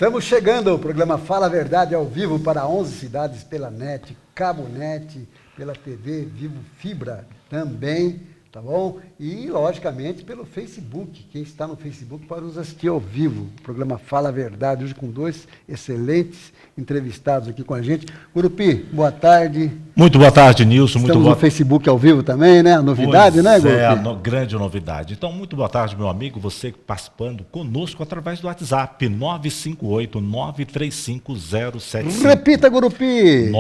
Estamos chegando ao programa Fala a Verdade ao vivo para 11 cidades pela NET, Cabo NET, pela TV Vivo Fibra também, tá bom? E, logicamente, pelo Facebook. Quem está no Facebook pode nos assistir ao vivo. O programa Fala a Verdade, hoje com dois excelentes entrevistados aqui com a gente. Gurupi, boa tarde. Muito boa tarde, Nilson. Estamos no Facebook ao vivo também, né? A novidade, pois né, Gurupi? É, grande novidade. Então, muito boa tarde, meu amigo, você participando conosco através do WhatsApp, 958-935-075. Repita, Gurupi!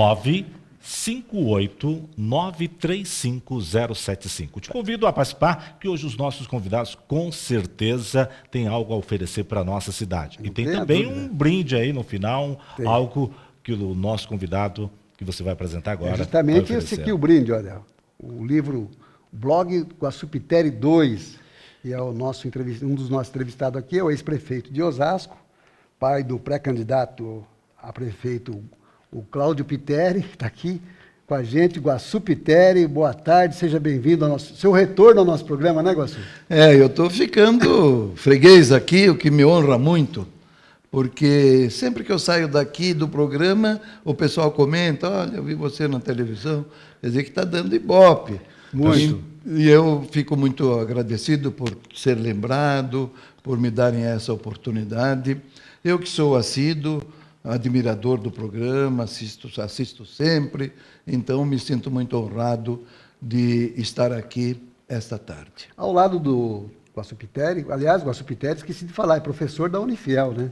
958-935-075. Te convido a participar, que hoje os nossos convidados com certeza têm algo a oferecer para a nossa cidade. E tem também um brinde aí no final, algo que o nosso convidado, que você vai apresentar agora. É justamente esse aqui o brinde, olha. O livro, o blog Guaçupiteri 2. E é o nosso um dos nossos entrevistados aqui é o ex-prefeito de Osasco, pai do pré-candidato a prefeito, o Cláudio Piteri, que está aqui com a gente. Guaçupiteri, boa tarde, seja bem-vindo ao nosso seu retorno ao nosso programa, né, Guaçu? Eu estou ficando freguês aqui, o que me honra muito, porque sempre que eu saio daqui do programa, o pessoal comenta, olha, eu vi você na televisão, quer dizer que está dando ibope. Muito. E eu fico muito agradecido por ser lembrado, por me darem essa oportunidade. Eu que sou assíduo, admirador do programa, assisto sempre, então me sinto muito honrado de estar aqui esta tarde. Ao lado do Guaçupiteri, aliás, Guaçupiteri, esqueci de falar, é professor da Unifiel, né?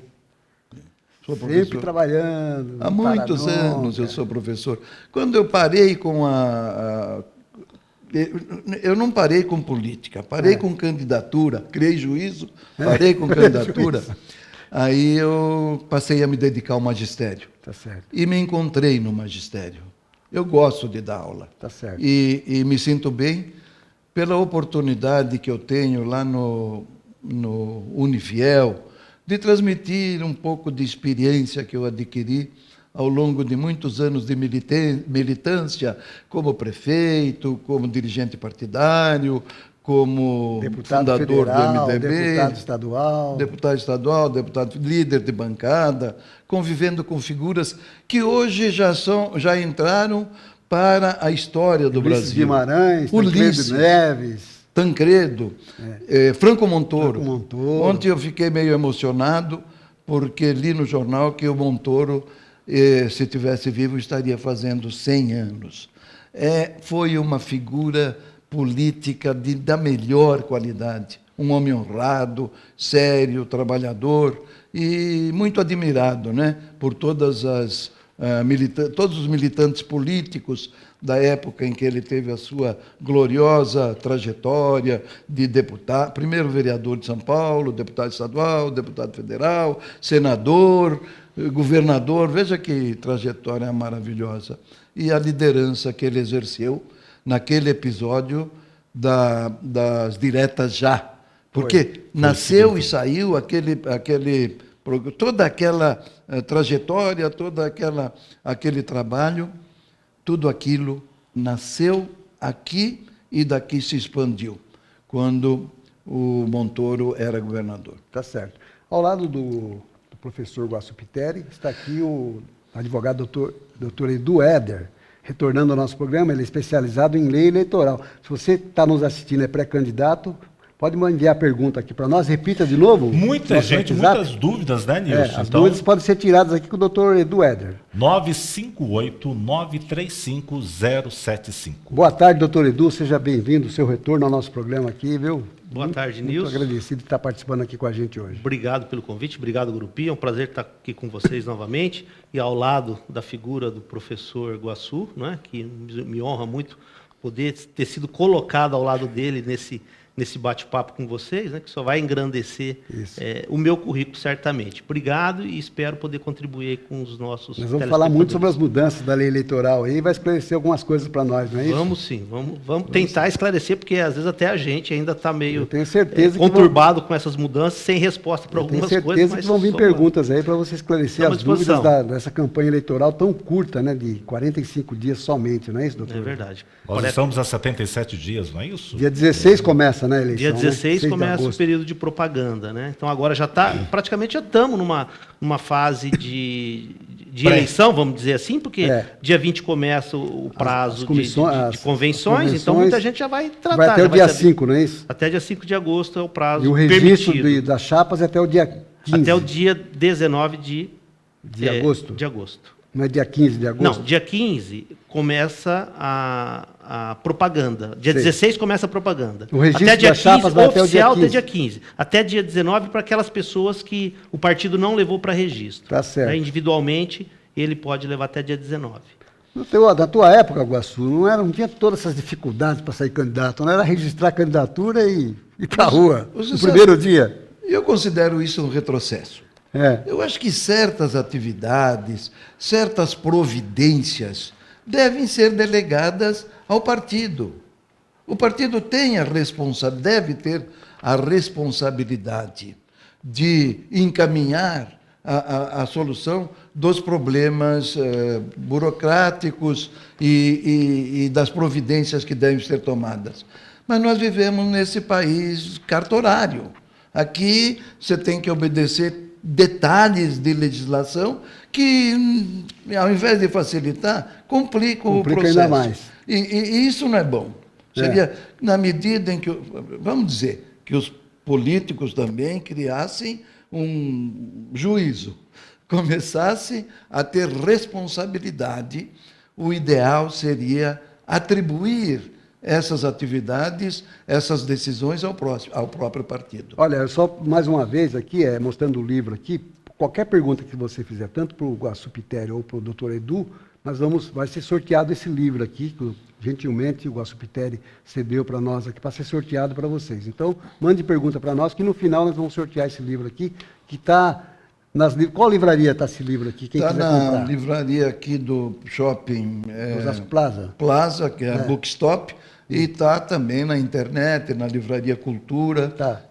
Sou professor. Sempre trabalhando. Há muitos anos eu sou professor. Quando eu parei com eu não parei com política, parei com candidatura, criei juízo, parei com candidatura. Aí eu passei a me dedicar ao magistério. Tá certo. E me encontrei no magistério. Eu gosto de dar aula. Tá certo. E me sinto bem pela oportunidade que eu tenho lá no Unifiel de transmitir um pouco de experiência que eu adquiri ao longo de muitos anos de militância, como prefeito, como dirigente partidário, como deputado fundador federal, do MDB, deputado estadual, deputado líder de bancada, convivendo com figuras que hoje já entraram para a história do Ulisses Brasil. Guimarães, Ulisses Neves, Tancredo, Franco Montoro. Franco Montoro. Ontem eu fiquei meio emocionado porque li no jornal que o Montoro, se tivesse vivo, estaria fazendo 100 anos. Foi uma figura política da melhor qualidade. Um homem honrado, sério, trabalhador e muito admirado, né, por todos os militantes políticos da época em que ele teve a sua gloriosa trajetória de deputado, primeiro vereador de São Paulo, deputado estadual, deputado federal, senador, governador. Veja que trajetória maravilhosa. E a liderança que ele exerceu naquele episódio das diretas já. Porque nasceu e saiu toda aquela trajetória, aquele trabalho, tudo aquilo nasceu aqui e daqui se expandiu, quando o Montoro era governador. Tá certo. Ao lado do professor Guaçupiteri está aqui o advogado doutor Edu Éder, retornando ao nosso programa. Ele é especializado em lei eleitoral. Se você está nos assistindo, é pré-candidato, pode enviar a pergunta aqui para nós. Repita de novo. Muita gente, muitas dúvidas, né, Nilson? As dúvidas podem ser tiradas aqui com o doutor Edu Éder. 958-935-075. Boa tarde, doutor Edu. Seja bem-vindo, seu retorno ao nosso programa aqui, viu? Boa tarde, Nilson. Muito agradecido de estar participando aqui com a gente hoje. Obrigado pelo convite, obrigado, Gurupi. É um prazer estar aqui com vocês novamente e ao lado da figura do professor Guaçu, né, que me honra muito poder ter sido colocado ao lado dele nesse bate-papo com vocês, né, que só vai engrandecer o meu currículo, certamente. Obrigado e espero poder contribuir com os nossos Nós vamos falar muito sobre as mudanças da lei eleitoral aí, vai esclarecer algumas coisas para nós, não é isso? Vamos sim, vamos tentar esclarecer, porque às vezes até a gente ainda está meio conturbado com essas mudanças, sem resposta para algumas coisas. Eu tenho certeza que vão vir perguntas aí para você esclarecer as dúvidas dessa campanha eleitoral tão curta, né, de 45 dias somente, não é isso, doutor? É verdade. Nós estamos a 77 dias, não é isso? Dia 16 começa começa, né, a eleição? Dia 16 né? começa o período de propaganda, né? Então agora praticamente já estamos numa fase de eleição, vamos dizer assim, porque dia 20 começa o prazo de convenções, então muita gente já vai tratar. Vai até o dia 5, não é isso? Até dia 5 de agosto é o prazo permitido. E o registro das chapas é até o dia 15. Até o dia 19 de agosto. De agosto. Não é dia 15 de agosto? Não, dia 15 começa a propaganda. Dia 16 começa a propaganda. O registro até dia das chapas 15, vai oficial até o dia 15. Até dia 15. Até dia 19 para aquelas pessoas que o partido não levou para registro. Tá certo. Individualmente, ele pode levar até dia 19. Na tua época, Guaçu, não tinha todas essas dificuldades para sair candidato, não era registrar a candidatura e ir para a rua no primeiro dia. Eu considero isso um retrocesso. Eu acho que certas atividades, certas providências devem ser delegadas ao partido. O partido deve ter a responsabilidade de encaminhar a solução dos problemas burocráticos e das providências que devem ser tomadas. Mas nós vivemos nesse país cartorário. Aqui você tem que obedecer detalhes de legislação que, ao invés de facilitar, complicam o processo. Ainda mais. E isso não é bom. Seria na medida em que, vamos dizer, que os políticos também criassem um juízo, começassem a ter responsabilidade. O ideal seria atribuir essas atividades, essas decisões ao próprio partido. Olha, só mais uma vez aqui, mostrando o livro aqui, qualquer pergunta que você fizer, tanto para o Guaçu Pitteri ou para o doutor Edu, vai ser sorteado esse livro aqui, que gentilmente o Guaçu Pitteri cedeu para nós aqui, para ser sorteado para vocês. Então, mande pergunta para nós, que no final nós vamos sortear esse livro aqui, que está... Qual livraria está esse livro aqui? Quem quiser comprar? Está na livraria aqui do shopping Osasco Plaza. Plaza, que é a Bookstop, e está também na internet, na livraria Cultura. Tá.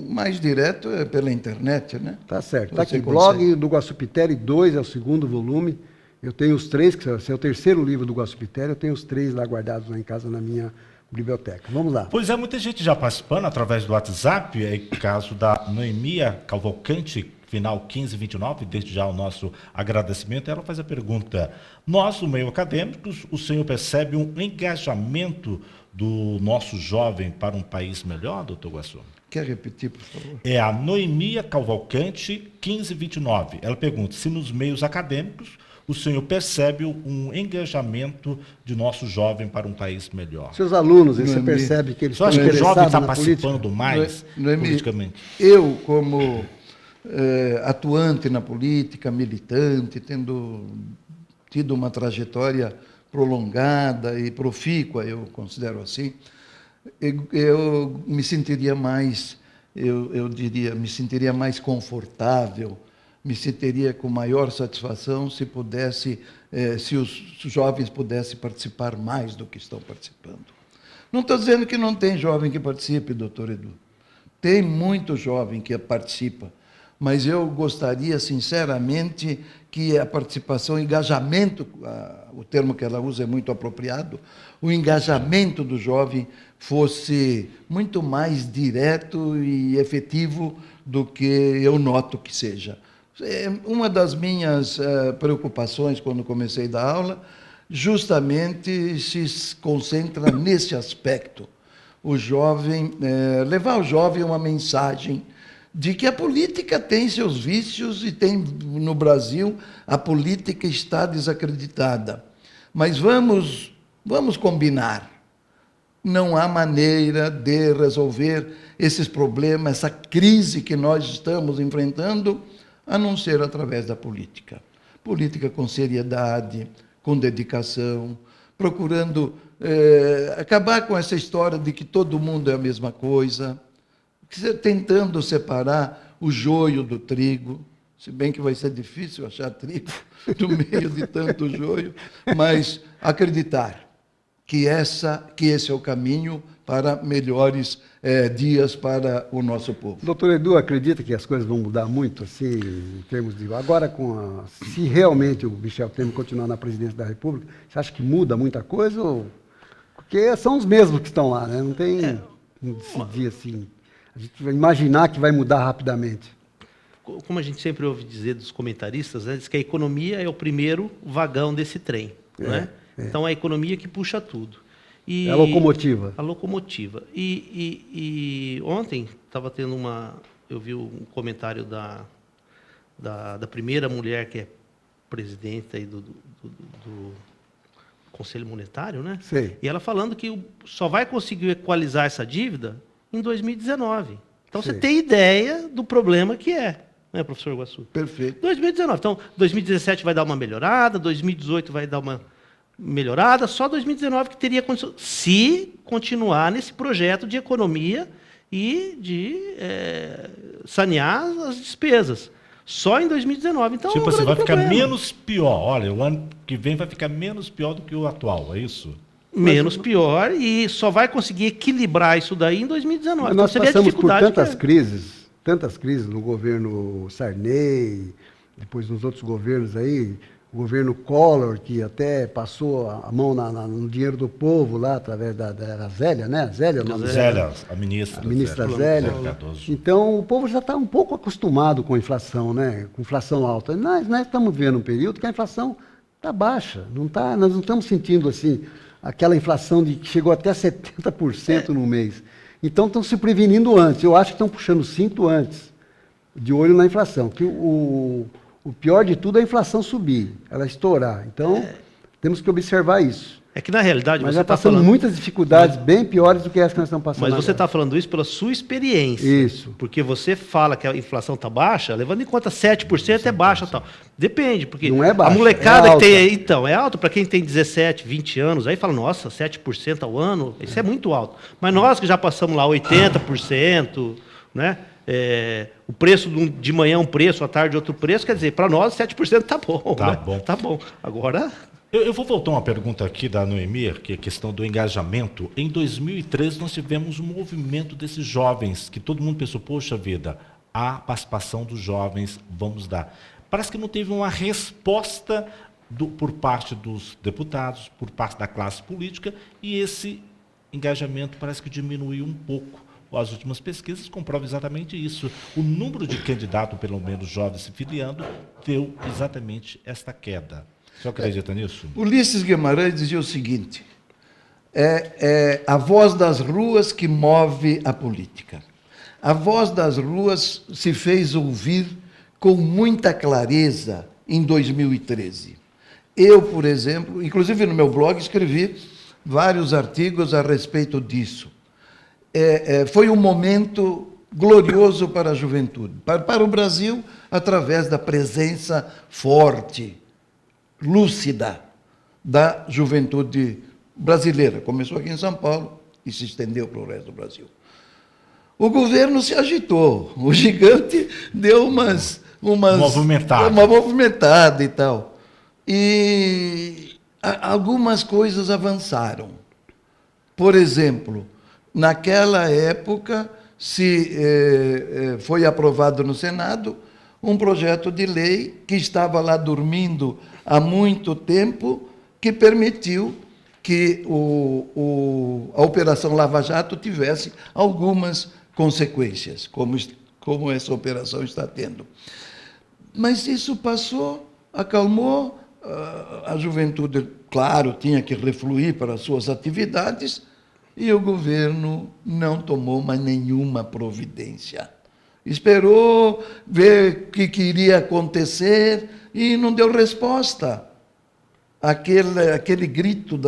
Mais direto é pela internet, né? Tá certo. Está aqui, Blog do Guaçu Pitteri 2, é o segundo volume. Eu tenho os 3, que é o terceiro livro do Guaçu Pitteri, eu tenho os 3 lá guardados lá em casa, na minha biblioteca. Vamos lá. Pois é, muita gente já participando através do WhatsApp, caso da Noemia Cavalcante, final 1529, desde já o nosso agradecimento. Ela faz a pergunta: nós, no meio acadêmico, o senhor percebe um engajamento do nosso jovem para um país melhor, doutor Guaçu? Quer repetir, por favor? É a Noemia Cavalcante, 1529. Ela pergunta se nos meios acadêmicos o senhor percebe um engajamento de nosso jovem para um país melhor. Seus alunos, você percebe que eles estão interessados na política? O jovem está participando mais politicamente? Eu, como atuante na política, militante, tendo tido uma trajetória prolongada e profícua, eu considero assim, eu me sentiria mais, eu diria, me sentiria mais confortável, me sentiria com maior satisfação se os jovens pudessem participar mais do que estão participando. Não estou dizendo que não tem jovem que participe, doutor Edu. Tem muito jovem que participa, mas eu gostaria, sinceramente, que a participação, o engajamento, o termo que ela usa é muito apropriado, o engajamento do jovem fosse muito mais direto e efetivo do que eu noto que seja. Uma das minhas preocupações quando comecei a dar aula, justamente se concentra nesse aspecto. O jovem, levar ao jovem uma mensagem de que a política tem seus vícios e tem, no Brasil, a política está desacreditada. Mas vamos combinar. Não há maneira de resolver esses problemas, essa crise que nós estamos enfrentando, a não ser através da política. Política com seriedade, com dedicação, procurando acabar com essa história de que todo mundo é a mesma coisa, tentando separar o joio do trigo, se bem que vai ser difícil achar trigo no meio de tanto joio, mas acreditar que esse é o caminho para melhores dias para o nosso povo. Doutor Edu, acredita que as coisas vão mudar muito, assim, em termos de... Agora, se realmente o Michel Temer continuar na presidência da República, você acha que muda muita coisa ou Porque são os mesmos que estão lá, né? Não tem um decidir assim. A gente vai imaginar que vai mudar rapidamente. Como a gente sempre ouve dizer dos comentaristas, né, diz que a economia é o primeiro vagão desse trem. Né? Então, é a economia que puxa tudo. É a locomotiva. A locomotiva. E ontem estava tendo eu vi um comentário da primeira mulher que é presidente aí do Conselho Monetário, né? Sei. E ela falando que só vai conseguir equalizar essa dívida em 2019. Então, Sei. você tem ideia do problema que é, né, professor Guaçu? Perfeito. 2019. Então, 2017 vai dar uma melhorada, 2018 vai dar uma melhorada, só 2019 que teria condição, se continuar nesse projeto de economia e de sanear as despesas. Só em 2019. Então, Tipo é um assim, vai grande ficar problema. menos pior. Olha, o ano que vem vai ficar menos pior do que o atual, é isso? Menos pior e só vai conseguir equilibrar isso daí em 2019. Mas Então, nós você vê a passamos por dificuldade tantas crises no governo Sarney, depois nos outros governos aí, o governo Collor, que até passou a mão no dinheiro do povo lá, através da Zélia, né? Zélia, o nome dela? Zélia, a ministra. A ministra Zélia Zélia. Cardoso. Então, o povo já está um pouco acostumado com a inflação, né? Com inflação alta. Nós estamos vivendo um período que a inflação está baixa. Nós não estamos sentindo assim aquela inflação que chegou até 70% no mês. Então, estão se prevenindo antes. Eu acho que estão puxando o cinto antes, de olho na inflação. Que o pior de tudo é a inflação subir, ela estourar. Então, temos que observar isso. É que, na realidade, Mas você já está passamos falando... muitas dificuldades bem piores do que essa que nós estamos passando Mas você agora. está falando isso pela sua experiência. Isso. Porque você fala que a inflação está baixa, levando em conta 7% é baixa e tal. Depende, porque Não é baixa, a molecada é que tem... alta. Então, é alto para quem tem 17, 20 anos. Aí fala, nossa, 7% ao ano, isso é muito alto. Mas nós que já passamos lá 80%, né? O preço de manhã é um preço, à tarde outro preço, quer dizer, para nós 7% está bom. Tá né? bom. Tá bom. Agora... Eu vou voltar uma pergunta aqui da Noemir, que é a questão do engajamento. Em 2013, nós tivemos um movimento desses jovens, que todo mundo pensou, poxa vida, a participação dos jovens, vamos dar. Parece que não teve uma resposta por parte dos deputados, por parte da classe política, e esse engajamento parece que diminuiu um pouco. As últimas pesquisas comprovam exatamente isso. O número de candidatos, pelo menos jovens se filiando, deu exatamente esta queda. O senhor acredita nisso? Ulisses Guimarães dizia o seguinte: é a voz das ruas que move a política. A voz das ruas se fez ouvir com muita clareza em 2013. Eu, por exemplo, inclusive no meu blog, escrevi vários artigos a respeito disso. Foi um momento glorioso para a juventude, para o Brasil, através da presença forte, lúcida da juventude brasileira. Começou aqui em São Paulo e se estendeu para o resto do Brasil. O governo se agitou, o gigante deu uma movimentada e tal. E algumas coisas avançaram. Por exemplo, naquela época foi aprovado no Senado um projeto de lei que estava lá dormindo há muito tempo, que permitiu que a Operação Lava Jato tivesse algumas consequências, como essa operação está tendo. Mas isso passou, acalmou, a juventude, claro, tinha que refluir para as suas atividades, e o governo não tomou mais nenhuma providência. Esperou ver o que iria acontecer e não deu resposta àquele grito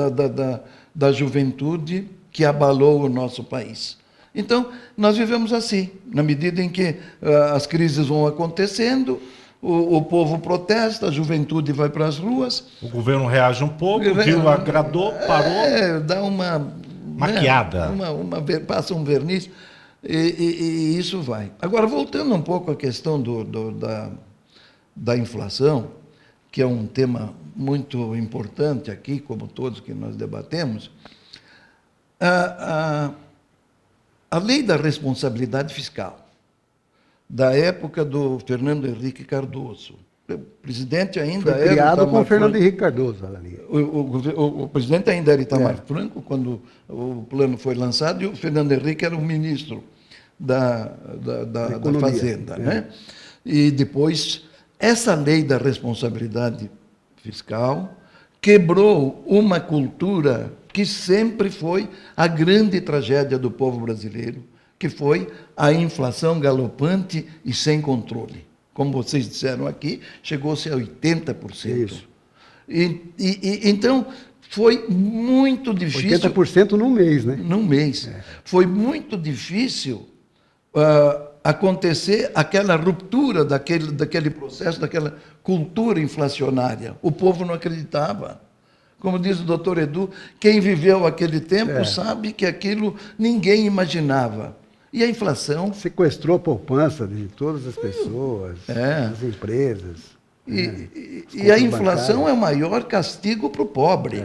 da juventude que abalou o nosso país. Então, nós vivemos assim, na medida em que as crises vão acontecendo, o povo protesta, a juventude vai para as ruas. O governo reage um pouco, viu, agradou, parou. Dá uma maquiada. Passa um verniz e isso vai. Agora, voltando um pouco à questão da inflação, que é um tema muito importante aqui, como todos que nós debatemos, a lei da responsabilidade fiscal, da época do Fernando Henrique Cardoso, O presidente ainda Foi era criado com Itamar o Fernando Franco. Henrique Cardoso. Ali. O presidente ainda era Itamar Franco, quando o plano foi lançado, e o Fernando Henrique era o ministro da Fazenda. Né? E depois, essa lei da responsabilidade fiscal quebrou uma cultura que sempre foi a grande tragédia do povo brasileiro, que foi a inflação galopante e sem controle. Como vocês disseram aqui, chegou-se a 80%. Isso. Então, foi muito difícil... 80% num mês, né? Num mês. Foi muito difícil acontecer aquela ruptura daquele processo, daquela cultura inflacionária. O povo não acreditava. Como diz o doutor Edu, quem viveu aquele tempo sabe que aquilo ninguém imaginava. E a inflação... Sequestrou a poupança de todas as pessoas, as empresas. E a inflação é o maior castigo para o pobre.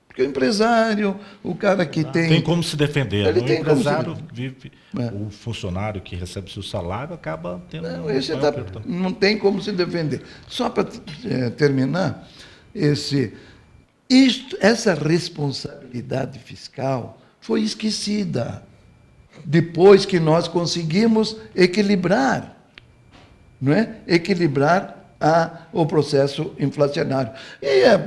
Porque o empresário, o cara que tem... Tem como se defender. Ele O tem como empresário vive... O funcionário que recebe seu salário acaba tendo... Não tem como se defender. Só para terminar, essa responsabilidade fiscal foi esquecida depois que nós conseguimos equilibrar, não é? Equilibrar o processo inflacionário. E a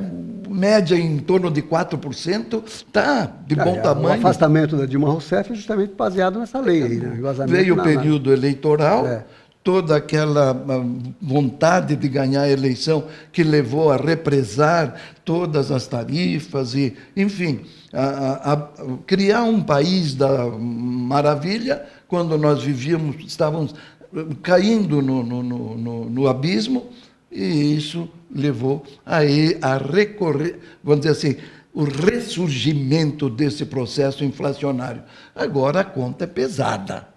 média em torno de 4% está de bom tamanho. O afastamento da Dilma Rousseff é justamente baseado nessa lei aí, né? Veio o período eleitoral, toda aquela vontade de ganhar a eleição que levou a represar todas as tarifas e, enfim, a criar um país da maravilha quando nós estávamos caindo no abismo, e isso levou a recorrer, vamos dizer assim, o ressurgimento desse processo inflacionário. Agora a conta é pesada.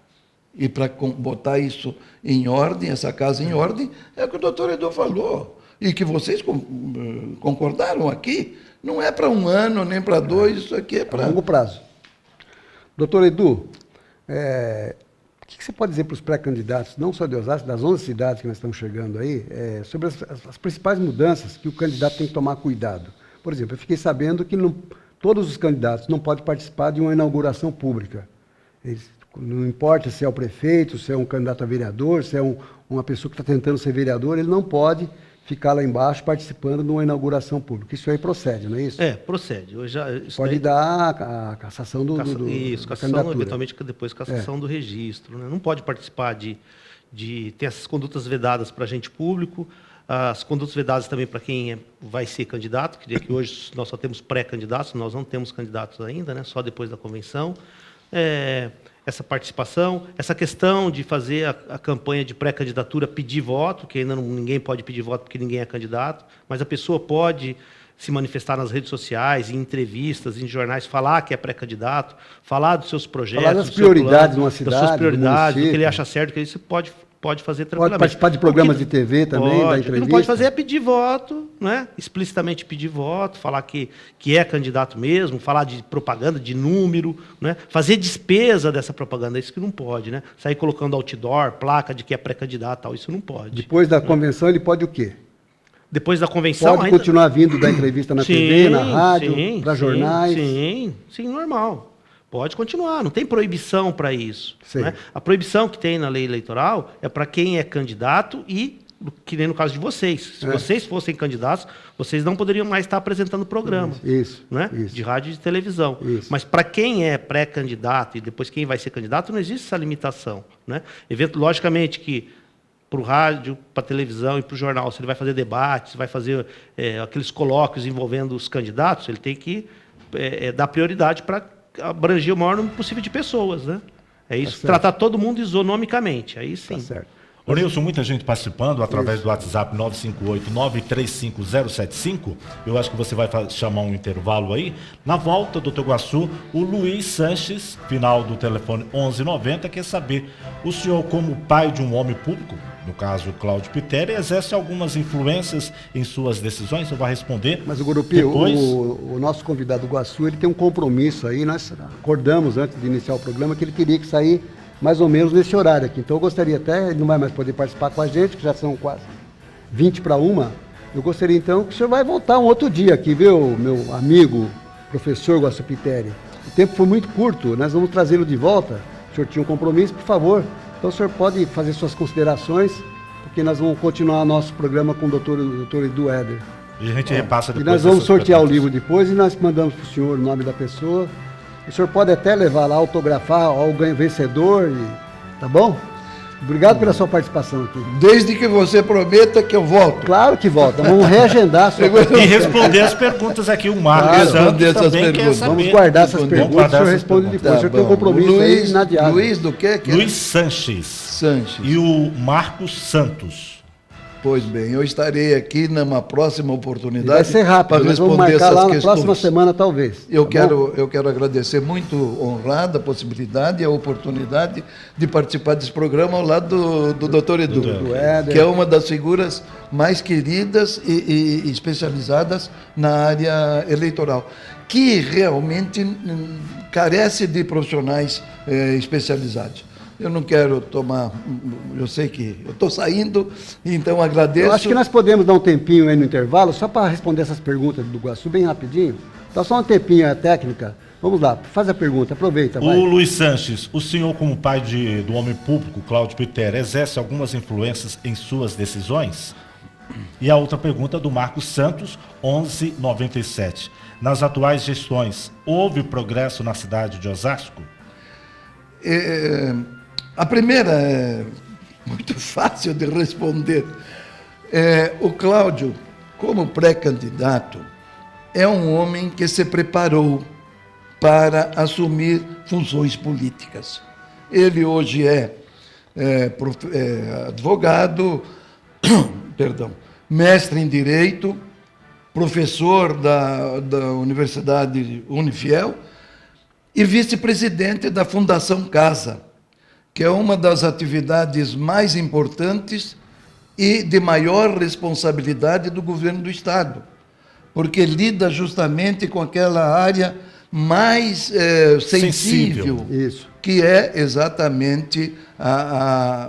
E para botar isso em ordem, essa casa em ordem, é o que o doutor Edu falou. E que vocês concordaram aqui. Não é para um ano, nem para dois, isso aqui é para... longo prazo. Doutor Edu, o que você pode dizer para os pré-candidatos, não só de Osasco, das 11 cidades que nós estamos chegando aí, sobre as principais mudanças que o candidato tem que tomar cuidado? Por exemplo, eu fiquei sabendo que todos os candidatos não podem participar de uma inauguração pública. Não importa se é o prefeito, se é um candidato a vereador, se é uma pessoa que está tentando ser vereador, ele não pode ficar lá embaixo participando de uma inauguração pública. Isso aí procede, não é isso? Procede. Pode dar a cassação Isso, cassação, eventualmente depois cassação do registro. Né? Não pode participar ter essas condutas vedadas para agente público, as condutas vedadas também para quem vai ser candidato, que hoje nós só temos pré-candidatos, nós não temos candidatos ainda, né? Só depois da convenção. Essa participação, essa questão de fazer a campanha de pré-candidatura, pedir voto, que ainda ninguém pode pedir voto porque ninguém é candidato, mas a pessoa pode se manifestar nas redes sociais, em entrevistas, em jornais, falar que é pré-candidato, falar dos seus projetos, falar das prioridades numa cidade, das suas prioridades, do que ele acha certo, que isso pode fazer tranquilamente. Pode participar de programas de TV também, da entrevista. O que não pode fazer é pedir voto, né? Explicitamente pedir voto, falar que é candidato mesmo, falar de propaganda, de número, né? Fazer despesa dessa propaganda, isso que não pode, né? Sair colocando outdoor, placa de que é pré-candidato, tal, isso não pode. Depois da convenção ele pode o quê? Depois da convenção... Pode continuar vindo dar entrevista na TV, na rádio, para jornais? Sim, normal. Pode continuar, não tem proibição para isso. Né? A proibição que tem na lei eleitoral é para quem é candidato e, que nem no caso de vocês. Se vocês fossem candidatos, vocês não poderiam mais estar apresentando programa né? De rádio e de televisão. Mas para quem é pré-candidato e depois quem vai ser candidato, não existe essa limitação. Né? Logicamente que para o rádio, para a televisão e para o jornal, se ele vai fazer debates, vai fazer aqueles colóquios envolvendo os candidatos, ele tem que dar prioridade para abranger o maior número possível de pessoas, né? É isso, tratar todo mundo isonomicamente, aí sim. Tá certo. Ô Nilson, muita gente participando através do WhatsApp 958-935-075. Eu acho que você vai chamar um intervalo aí. Na volta, doutor Guaçu, o Luiz Sanches, final do telefone 1190, quer saber, o senhor, como pai de um homem público, no caso Cláudio Pitteri, exerce algumas influências em suas decisões? Você vai responder. Mas o Gurupi, o nosso convidado Guaçu, ele tem um compromisso aí. Nós acordamos antes de iniciar o programa que ele teria que sair mais ou menos nesse horário aqui. Então eu gostaria até, ele não vai mais poder participar com a gente, que já são quase 20 para 1, eu gostaria então que o senhor vai voltar um outro dia aqui, viu, meu amigo, professor Guaçupiteri. O tempo foi muito curto, nós vamos trazê-lo de volta. O senhor tinha um compromisso, por favor. Então o senhor pode fazer suas considerações, porque nós vamos continuar nosso programa com o doutor Edu Éder. E a gente repassa depois. E nós vamos sortear perguntas. o livro depois e nós mandamos para o senhor o nome da pessoa. O senhor pode até levar lá, autografar ao vencedor, tá bom? Obrigado pela sua participação aqui. Desde que você prometa que eu volto. Claro que volta, vamos reagendar a sua E responder as perguntas aqui, o Marcos Claro, Santos essas também quer perguntas. saber. Vamos guardar essas Vamos perguntas, guardar o senhor essas responde perguntas. depois. O senhor tem um bom. compromisso aí na diária. Luiz do quê? Luiz Sanches Sanches. e o Marcos Santos. Pois bem, eu estarei aqui numa próxima E oportunidade vai ser rápido, para nós vamos responder marcar essas lá na questões. próxima semana, talvez. Eu tá bom? quero agradecer muito honrada a possibilidade e a oportunidade de participar desse programa ao lado do Dr. Edu, Do Éder. que é uma das figuras mais queridas e especializadas na área eleitoral, que realmente carece de profissionais especializados. Eu não quero tomar, eu sei que eu estou saindo, então agradeço. Eu acho que nós podemos dar um tempinho aí no intervalo, só para responder essas perguntas do Guaçu, bem rapidinho. Dá só um tempinho a técnica. Vamos lá, faz a pergunta, aproveita, vai. O Luiz Sanches, o senhor como pai do homem público, Cláudio Piteri, exerce algumas influências em suas decisões? E a outra pergunta do Marcos Santos, 1197. Nas atuais gestões, houve progresso na cidade de Osasco? A primeira é muito fácil de responder. O Cláudio, como pré-candidato, é um homem que se preparou para assumir funções políticas. Ele hoje é advogado, perdão, mestre em Direito, professor da Universidade Unifiel e vice-presidente da Fundação Casa, que é uma das atividades mais importantes e de maior responsabilidade do governo do Estado, porque lida justamente com aquela área mais sensível, Isso. que é exatamente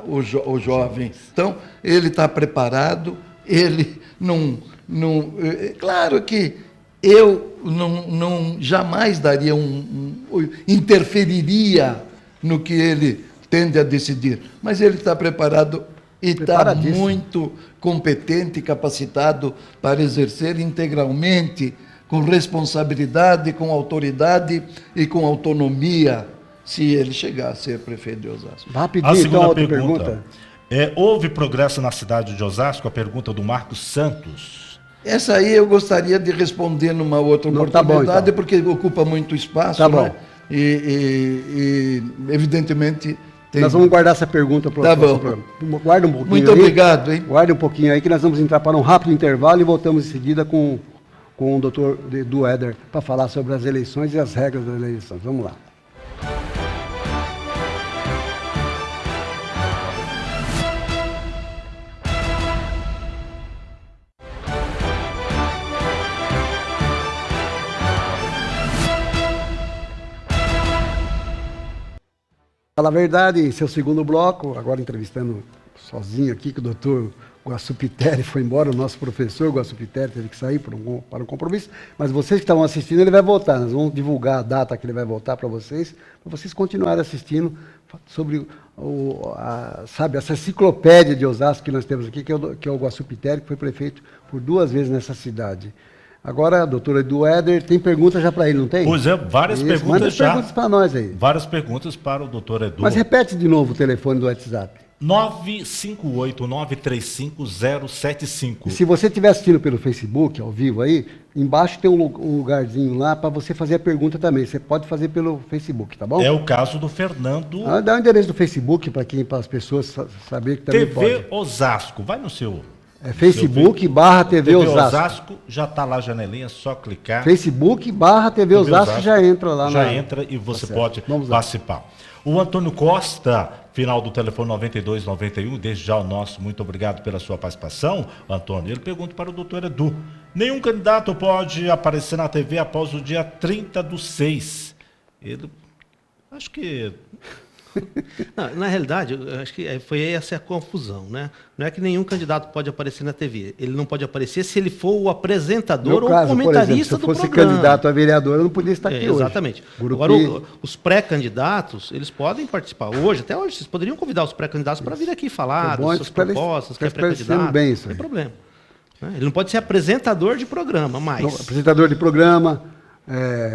o jovem. Então, ele está preparado, ele não... Claro que eu não jamais daria interferiria no que ele tende a decidir, mas ele está preparado e está muito competente e capacitado para exercer integralmente, com responsabilidade, com autoridade e com autonomia, se ele chegar a ser prefeito de Osasco. Rapidinho, A segunda então, outra pergunta. Houve progresso na cidade de Osasco? A pergunta do Marcos Santos. Essa aí eu gostaria de responder numa outra Não, tá oportunidade, bom, então. porque ocupa muito espaço, Tá bom. né? E, evidentemente tem... Nós vamos guardar essa pergunta para o Tá próximo bom. programa. Guarda um pouquinho Muito aí. obrigado, hein? Guarda um pouquinho aí que nós vamos entrar para um rápido intervalo e voltamos em seguida com o doutor Edu Éder para falar sobre as eleições e as regras das eleições. Vamos lá. Fala a verdade, em seu segundo bloco, agora entrevistando sozinho aqui, que o doutor Guaçupiteri foi embora, o nosso professor Guaçupiteri teve que sair para um compromisso, mas vocês que estavam assistindo, ele vai voltar, nós vamos divulgar a data que ele vai voltar para vocês continuarem assistindo sobre essa enciclopédia de Osasco que nós temos aqui, que é o Guaçupiteri, que foi prefeito por 2 vezes nessa cidade. Agora, doutor Edu Éder, tem pergunta já para ele, não tem? Pois é, várias Isso, perguntas manda já. perguntas para nós aí. Várias perguntas para o doutor Edu. Mas repete de novo o telefone do WhatsApp. 958-935-075. E se você estiver assistindo pelo Facebook, ao vivo aí, embaixo tem um lugarzinho lá para você fazer a pergunta também. Você pode fazer pelo Facebook, tá bom? É o caso do Fernando. Dá o endereço do Facebook para as pessoas saberem que também TV pode. Osasco. Vai no seu... É Facebook/TV Osasco. Já está lá a janelinha, só clicar. Facebook/TV Osasco já entra lá. Já entra e você certo. pode Vamos lá. participar. O Antônio Costa, final do telefone 9291, desde já o nosso muito obrigado pela sua participação, Antônio. Ele pergunta para o doutor Edu: nenhum candidato pode aparecer na TV após o dia 30/6. Ele, acho que Não, na realidade, eu acho que foi essa a confusão, né? Não é que nenhum candidato pode aparecer na TV. Ele não pode aparecer se ele for o apresentador ou o comentarista do programa. Se eu fosse candidato a vereador, eu não podia estar aqui hoje. Exatamente. Agora, os pré-candidatos, eles podem participar. Hoje, até hoje, vocês poderiam convidar os pré-candidatos para vir aqui falar das suas propostas, que é pré-candidato. Bem não tem problema. Ele não pode ser apresentador de programa, mas... Não, apresentador de programa...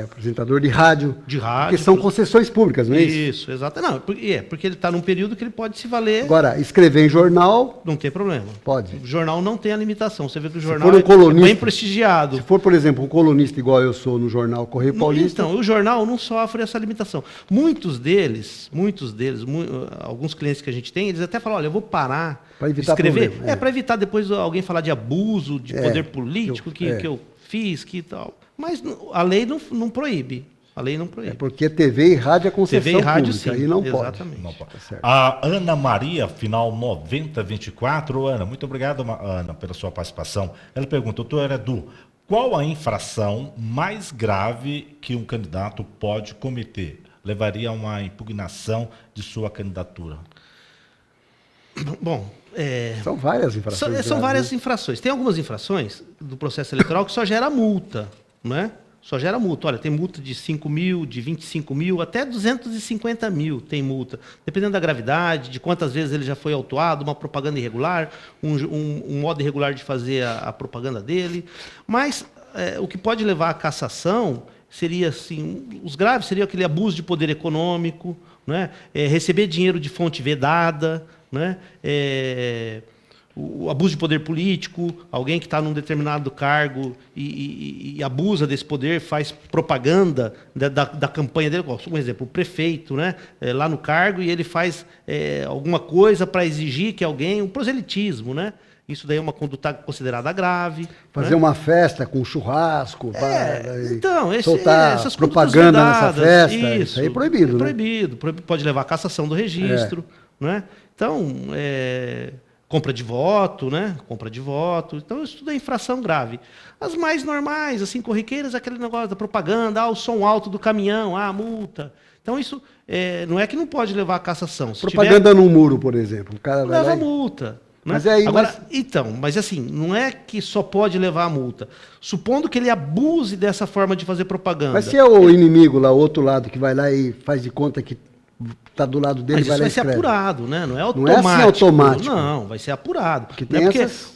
apresentador de rádio. Porque são concessões públicas, não é isso? Isso, exato. Não, porque ele está num período que ele pode se valer. Agora, escrever em jornal. Não tem problema. Pode. O jornal não tem a limitação. Você vê que o jornal é bem prestigiado. Se for, por exemplo, um colunista igual eu sou no jornal Correio Paulista. Então, o jornal não sofre essa limitação. Muitos deles, alguns clientes que a gente tem, eles até falam: olha, eu vou parar de escrever. Para evitar depois alguém falar de abuso de poder político que eu fiz, que tal. Mas a lei não proíbe. A lei não proíbe. Porque TV e rádio é concessão TV e rádio, pública, sim. Aí não Exatamente. pode. Não pode. Tá a Ana Maria, final 9024. Ana, muito obrigado, Ana, pela sua participação. Ela pergunta, doutor Edu, qual a infração mais grave que um candidato pode cometer? Levaria a uma impugnação de sua candidatura? Bom... São várias infrações. São várias infrações. Tem algumas infrações do processo eleitoral que só gera multa, não é? Só gera multa. Olha, tem multa de 5 mil, de 25 mil, até 250 mil tem multa. Dependendo da gravidade, de quantas vezes ele já foi autuado, uma propaganda irregular, um modo irregular de fazer a propaganda dele. Mas o que pode levar à cassação seria, assim, os graves seriam aquele abuso de poder econômico, né? Receber dinheiro de fonte vedada, né? O abuso de poder político, alguém que está num determinado cargo e abusa desse poder, faz propaganda da campanha dele. Um exemplo, o prefeito, né? Lá no cargo, e ele faz alguma coisa para exigir que alguém, um proselitismo, né? Isso daí é uma conduta considerada grave. Fazer uma festa com churrasco, então, soltar essas propaganda nessa festa, isso aí é proibido, né? Proibido, pode levar à cassação do registro, né? Então, compra de voto, né? Compra de voto. Então, isso tudo é infração grave. As mais normais, assim, corriqueiras, aquele negócio da propaganda, o som alto do caminhão, a multa. Então, isso não é que não pode levar à cassação. Se propaganda num muro, por exemplo. O cara vai leva multa. Né? Mas aí, agora, mas assim, não é que só pode levar a multa. Supondo que ele abuse dessa forma de fazer propaganda. Mas se é o inimigo lá, o outro lado, que vai lá e faz de conta que está do lado dele, mas vai lá e isso vai ser apurado, né? Não é automático. Não é assim automático. Não, vai ser apurado. Porque não é porque essas...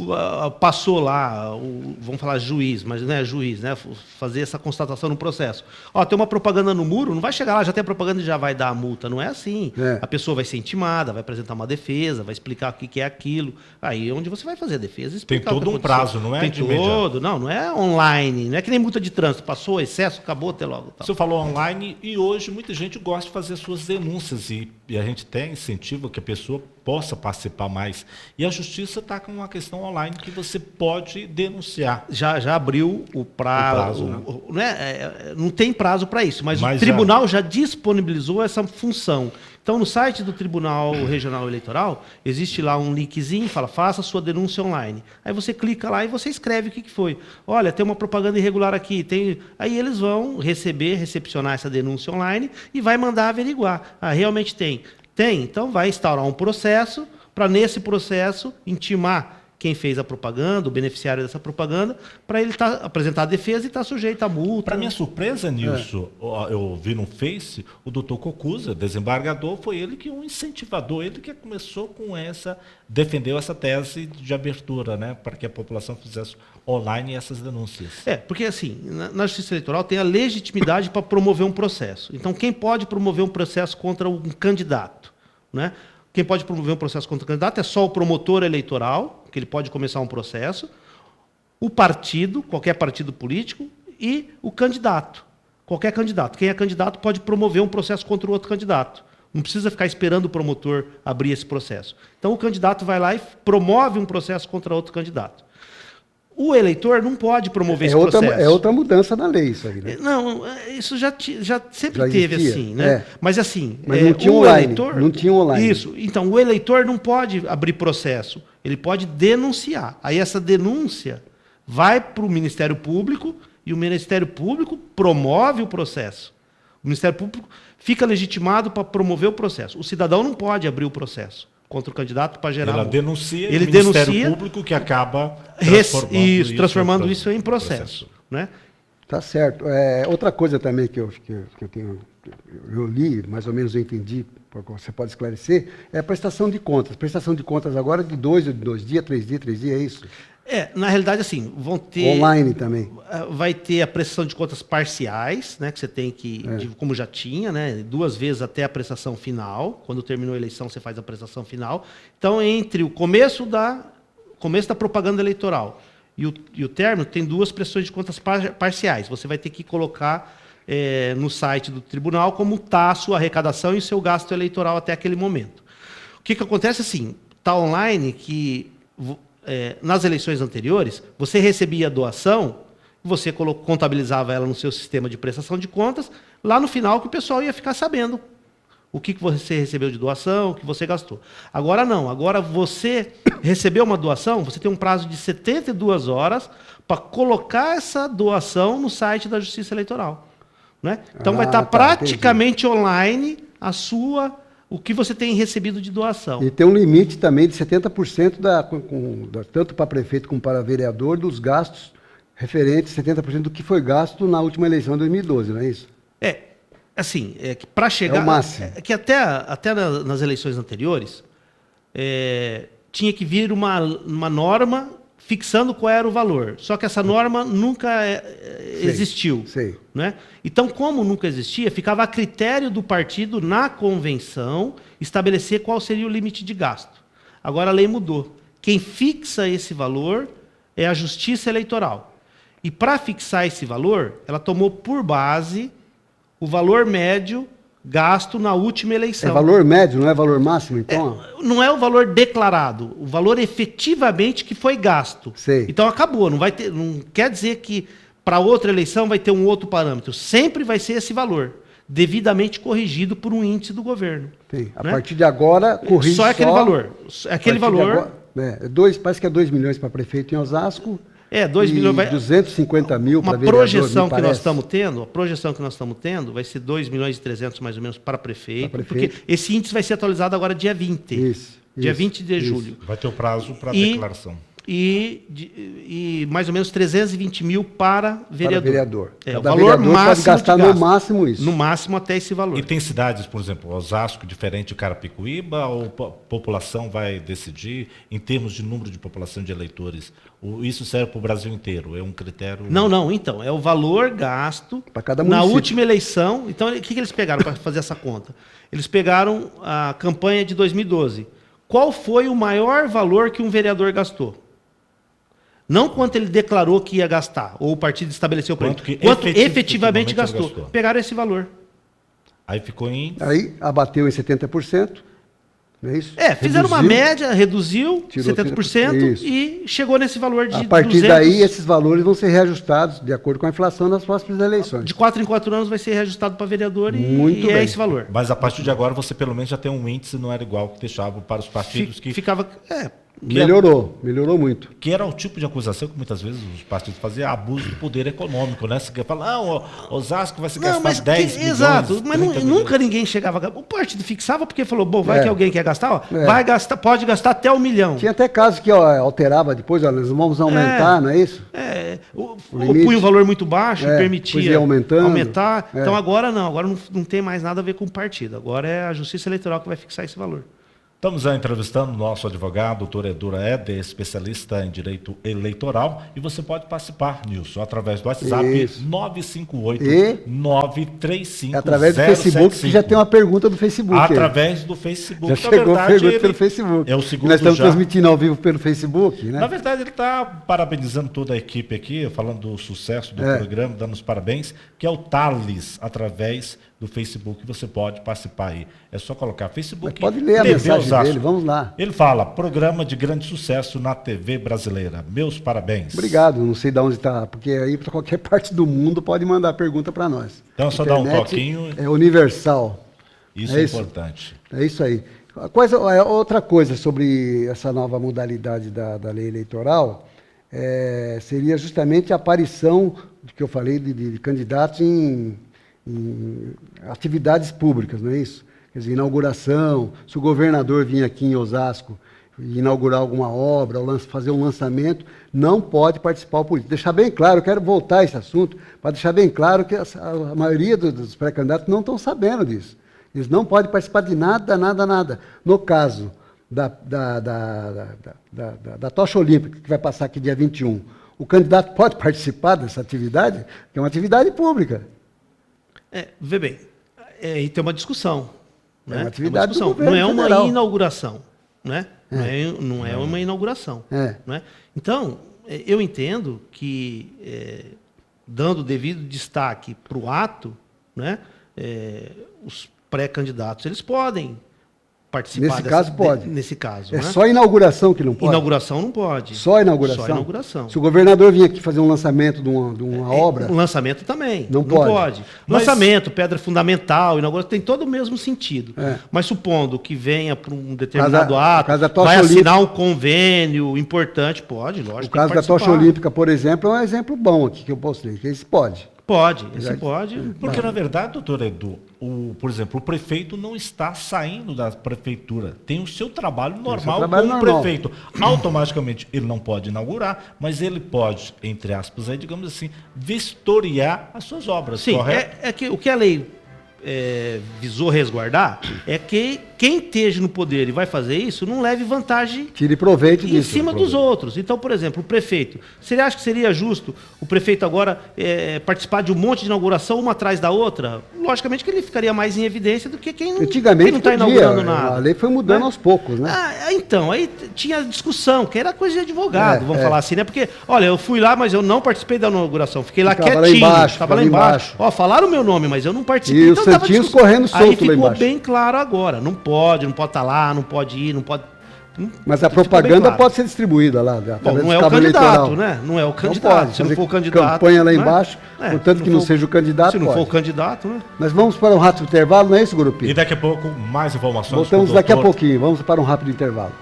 passou lá, vamos falar juiz, mas não é juiz, né? Fazer essa constatação no processo. Tem uma propaganda no muro, não vai chegar lá, já tem a propaganda e já vai dar a multa. Não é assim. A pessoa vai ser intimada, vai apresentar uma defesa, vai explicar o que é aquilo. Aí é onde você vai fazer a defesa. Tem todo um prazo, não é? Tem todo. Não é online. Não é que nem multa de trânsito. Passou, excesso, acabou, até logo. Você falou online e hoje muita gente gosta de fazer suas denúncias e a gente tem incentivo que a pessoa possa participar mais. E a justiça está com uma questão online que você pode denunciar. Já abriu o prazo. Né? Não tem prazo para isso, mas o tribunal já disponibilizou essa função. Então, no site do Tribunal Regional Eleitoral, existe lá um linkzinho, fala, faça sua denúncia online. Aí você clica lá e você escreve o que foi. Olha, tem uma propaganda irregular aqui. Aí eles vão recepcionar essa denúncia online e vai mandar averiguar. Realmente tem. Tem, então vai instaurar um processo para, nesse processo, intimar quem fez a propaganda, o beneficiário dessa propaganda, para ele apresentar a defesa e estar sujeito à multa. Para minha surpresa, Nilson, eu vi no Face, o doutor Cocuza, desembargador, foi ele que o incentivador, ele que começou com defendeu essa tese de abertura, né, para que a população fizesse online essas denúncias. Porque assim, na Justiça Eleitoral tem a legitimidade para promover um processo. Então, quem pode promover um processo contra um candidato, né? Quem pode promover um processo contra o candidato é só o promotor eleitoral, que ele pode começar um processo, o partido, qualquer partido político, e o candidato. Qualquer candidato. Quem é candidato pode promover um processo contra o outro candidato. Não precisa ficar esperando o promotor abrir esse processo. Então, o candidato vai lá e promove um processo contra outro candidato. O eleitor não pode promover esse processo. É outra mudança na lei, isso aí, né? Não, isso já sempre teve assim, né? Mas assim, não tinha online. Não tinha online. Isso. Então, o eleitor não pode abrir processo. Ele pode denunciar. Aí essa denúncia vai para o Ministério Público e o Ministério Público promove o processo. O Ministério Público fica legitimado para promover o processo. O cidadão não pode abrir o processo contra o candidato para gerar... Ela denuncia, ele o Ministério denuncia, Público que acaba transformando isso em processo. Né? Tá certo. Outra coisa também que eu li, mais ou menos eu entendi, você pode esclarecer, é a prestação de contas. Prestação de contas agora de 2 dias, 3 dias, é isso? Na realidade, assim, vão ter... Online também. Vai ter a prestação de contas parciais, né, que você tem que, como já tinha, né, 2 vezes até a prestação final. Quando terminou a eleição, você faz a prestação final. Então, entre o começo da propaganda eleitoral e o término, tem 2 prestações de contas parciais. Você vai ter que colocar no site do tribunal como está a sua arrecadação e o seu gasto eleitoral até aquele momento. O que acontece, assim, está online que... nas eleições anteriores, você recebia a doação, você contabilizava ela no seu sistema de prestação de contas, lá no final que o pessoal ia ficar sabendo o que você recebeu de doação, o que você gastou. Agora não, agora você recebeu uma doação, você tem um prazo de 72 horas para colocar essa doação no site da Justiça Eleitoral. Né? Então vai estar praticamente online o que você tem recebido de doação. E tem um limite também de 70% tanto para prefeito como para vereador, dos gastos referentes, 70% do que foi gasto na última eleição de 2012, não é isso? Assim, que para chegar... É o máximo. Que até nas eleições anteriores, tinha que vir uma norma fixando qual era o valor. Só que essa norma nunca existiu. Sei. Né? Então, como nunca existia, ficava a critério do partido, na convenção, estabelecer qual seria o limite de gasto. Agora a lei mudou. Quem fixa esse valor é a Justiça Eleitoral. E para fixar esse valor, ela tomou por base o valor médio gasto na última eleição. É valor médio, não é valor máximo, então? Não é o valor declarado, o valor efetivamente que foi gasto. Sei. Então acabou, não quer dizer que para outra eleição vai ter um outro parâmetro. Sempre vai ser esse valor, devidamente corrigido por um índice do governo. Sim. A né? partir de agora, corrige só aquele valor. Aquele valor. Parece que é 2 milhões para prefeito em Osasco. 2 milhões vai... 250 mil para vereador. A projeção que nós estamos tendo vai ser 2 milhões e 300 mais ou menos para prefeito, porque esse índice vai ser atualizado agora dia 20. Dia 20 de julho. Vai ter o prazo para declaração. E mais ou menos 320 mil para vereador. Para vereador. O valor máximo pode gastar no máximo isso. No máximo até esse valor. E tem cidades, por exemplo, Osasco, diferente de Carapicuíba, ou a população vai decidir em termos de número de população de eleitores? Isso serve para o Brasil inteiro? É um critério... Não. Então, é o valor gasto para cada na última eleição. Então, o que eles pegaram para fazer essa conta? Eles pegaram a campanha de 2012. Qual foi o maior valor que um vereador gastou? Não quanto ele declarou que ia gastar, ou o partido estabeleceu para ele. Quanto efetivamente gastou. Pegaram esse valor. Aí ficou em... Aí abateu em 70%. Não é isso? Fizeram uma média, reduziu 70% e chegou nesse valor de 200. A partir daí, esses valores vão ser reajustados de acordo com a inflação nas próximas eleições. De 4 em 4 anos vai ser reajustado para vereador e é esse valor. Mas a partir de agora você pelo menos já tem um índice, não era igual que deixava para os partidos que... Ficava... Melhorou muito. Que era o tipo de acusação que muitas vezes os partidos faziam, abuso do poder econômico, né? Você quer falar, Osasco vai se gastar 10 milhões. Exato, mas nunca ninguém chegava... O partido fixava porque falou, vai que alguém quer gastar, vai gastar, pode gastar até 1 milhão. Tinha até casos que alterava depois, nós vamos aumentar, não é isso? Ou punha um valor muito baixo e permitia aumentar. Então agora não, agora não tem mais nada a ver com o partido, agora é a Justiça Eleitoral que vai fixar esse valor. Estamos entrevistando o nosso advogado, doutor Edu Eder, especialista em direito eleitoral, e você pode participar, Nilson, através do WhatsApp 958-935-075. Através do Facebook, que já tem uma pergunta do Facebook. Atravez do Facebook. Já chegou a pergunta pelo Facebook. É o segundo. Nós estamos transmitindo ao vivo pelo Facebook, né? Na verdade, ele está parabenizando toda a equipe aqui, falando do sucesso do programa, dando os parabéns, que é o Thales, através do Facebook, você pode participar aí. É só colocar Facebook. Mas pode ler a mensagem dele, vamos lá. Ele fala, programa de grande sucesso na TV brasileira. Meus parabéns. Obrigado, não sei de onde está, porque aí para qualquer parte do mundo pode mandar pergunta para nós. Então, só dar um toquinho. É universal. Isso é importante. É isso aí. Outra coisa sobre essa nova modalidade da lei eleitoral seria justamente a aparição, que eu falei, de candidatos em em atividades públicas, não é isso? Quer dizer, inauguração, se o governador vir aqui em Osasco e inaugurar alguma obra, ou fazer um lançamento, não pode participar o político. Deixar bem claro, eu quero voltar a esse assunto, para deixar bem claro que a maioria dos pré-candidatos não estão sabendo disso. Eles não podem participar de nada, nada, nada. No caso da tocha olímpica, que vai passar aqui dia 21, o candidato pode participar dessa atividade, que é uma atividade pública. Vê bem, aí tem uma discussão. Né? É uma atividade do governo não é uma federal. inauguração. Né? Não é uma inauguração. Né? Então, eu entendo que, dando devido destaque para o ato, né, os pré-candidatos eles podem participar Nesse caso, pode. Nesse caso. É né? só inauguração que não pode? Inauguração não pode. Só inauguração? Só inauguração. Se o governador vir aqui fazer um lançamento de uma obra... Um lançamento também. Não pode. Mas... Lançamento, pedra fundamental, inauguração, tem todo o mesmo sentido. É. Mas supondo que venha para um determinado Caso da ato, tocha vai olímpica. assinar um convênio importante, pode, lógico. O caso da tocha olímpica, por exemplo, é um exemplo bom aqui que eu postei, que esse pode. Pode, esse pode. Porque, na verdade, doutor Edu, por exemplo, o prefeito não está saindo da prefeitura. Tem o seu trabalho normal como prefeito. Automaticamente, ele não pode inaugurar, mas ele pode, entre aspas, aí, digamos assim, vistoriar as suas obras, Sim, correto? é que o que a lei visou resguardar é que quem esteja no poder e vai fazer isso não leve vantagem Tire proveito disso. em cima dos outros. Então, por exemplo, o prefeito. Você acha que seria justo o prefeito agora participar de um monte de inauguração, uma atrás da outra? Logicamente que ele ficaria mais em evidência do que quem não está inaugurando nada. A lei foi mudando aos poucos, né? Então, aí tinha discussão, que era coisa de advogado, vamos falar assim, né? Porque, olha, eu fui lá, mas eu não participei da inauguração. Fiquei lá quietinho. Estava lá embaixo. Ó, falaram o meu nome, mas eu não participei. E então, o Santinho correndo solto lá embaixo. Aí ficou bem claro agora. Não pode estar lá, não pode ir, não pode... Mas a propaganda pode ser distribuída lá. Bom, não é o candidato, né? Não é o candidato. Se não for o candidato... Campanha lá embaixo, contanto que não seja o candidato, se não for o candidato, né? Nós vamos para um rápido intervalo, não é isso, Grupinho? E daqui a pouco, mais informações. Voltamos daqui a pouquinho. Vamos para um rápido intervalo.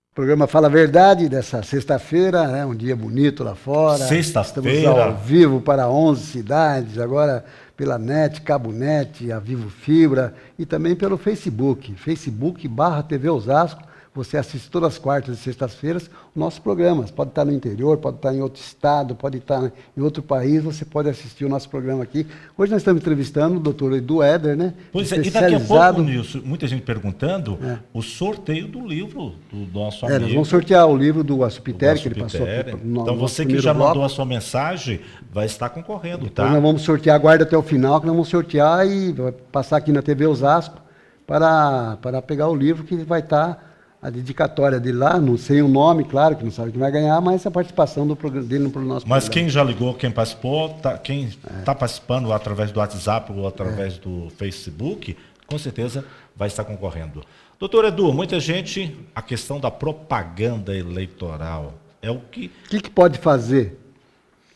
O programa Fala a Verdade, dessa sexta-feira, né, um dia bonito lá fora. Sexta-feira. Estamos ao vivo para 11 cidades, agora pela NET, Cabo NET, a Vivo Fibra e também pelo Facebook, Facebook/TV Osasco. Você assiste todas as quartas e sextas-feiras os nossos programas. Pode estar no interior, pode estar em outro estado, pode estar em outro país, você pode assistir o nosso programa aqui. Hoje nós estamos entrevistando o doutor Edu Éder, né? Pois é, e daqui a pouco, Nilson, muita gente perguntando o sorteio do livro do nosso amigo. Nós vamos sortear o livro do Açupiteri, que ele passou aqui. Então você que já mandou a sua mensagem vai estar concorrendo, tá? Então nós vamos sortear, aguarda até o final, que nós vamos sortear e vai passar aqui na TV Osasco para pegar o livro que vai estar... A dedicatória dele lá, não sei o nome, claro, que não sabe quem vai ganhar, mas a participação dele no nosso programa. Mas quem já ligou, quem participou, quem está participando através do WhatsApp ou através do Facebook, com certeza vai estar concorrendo. Doutor Edu, muita gente, a questão da propaganda eleitoral é o que... O que pode fazer?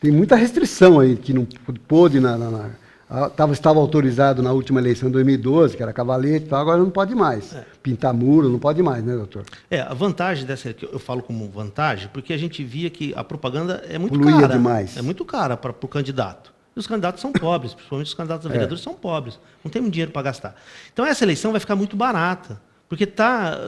Tem muita restrição aí, que não pôde estava autorizado na última eleição de 2012, que era cavalete e tal, agora não pode mais. Pintar muro, não pode mais, né, doutor? A vantagem dessa, que eu falo como vantagem, porque a gente via que a propaganda é muito Poluía cara. Demais. É muito cara para o candidato. E os candidatos são pobres, principalmente os candidatos a vereadores são pobres. Não tem muito dinheiro para gastar. Então essa eleição vai ficar muito barata. Porque tá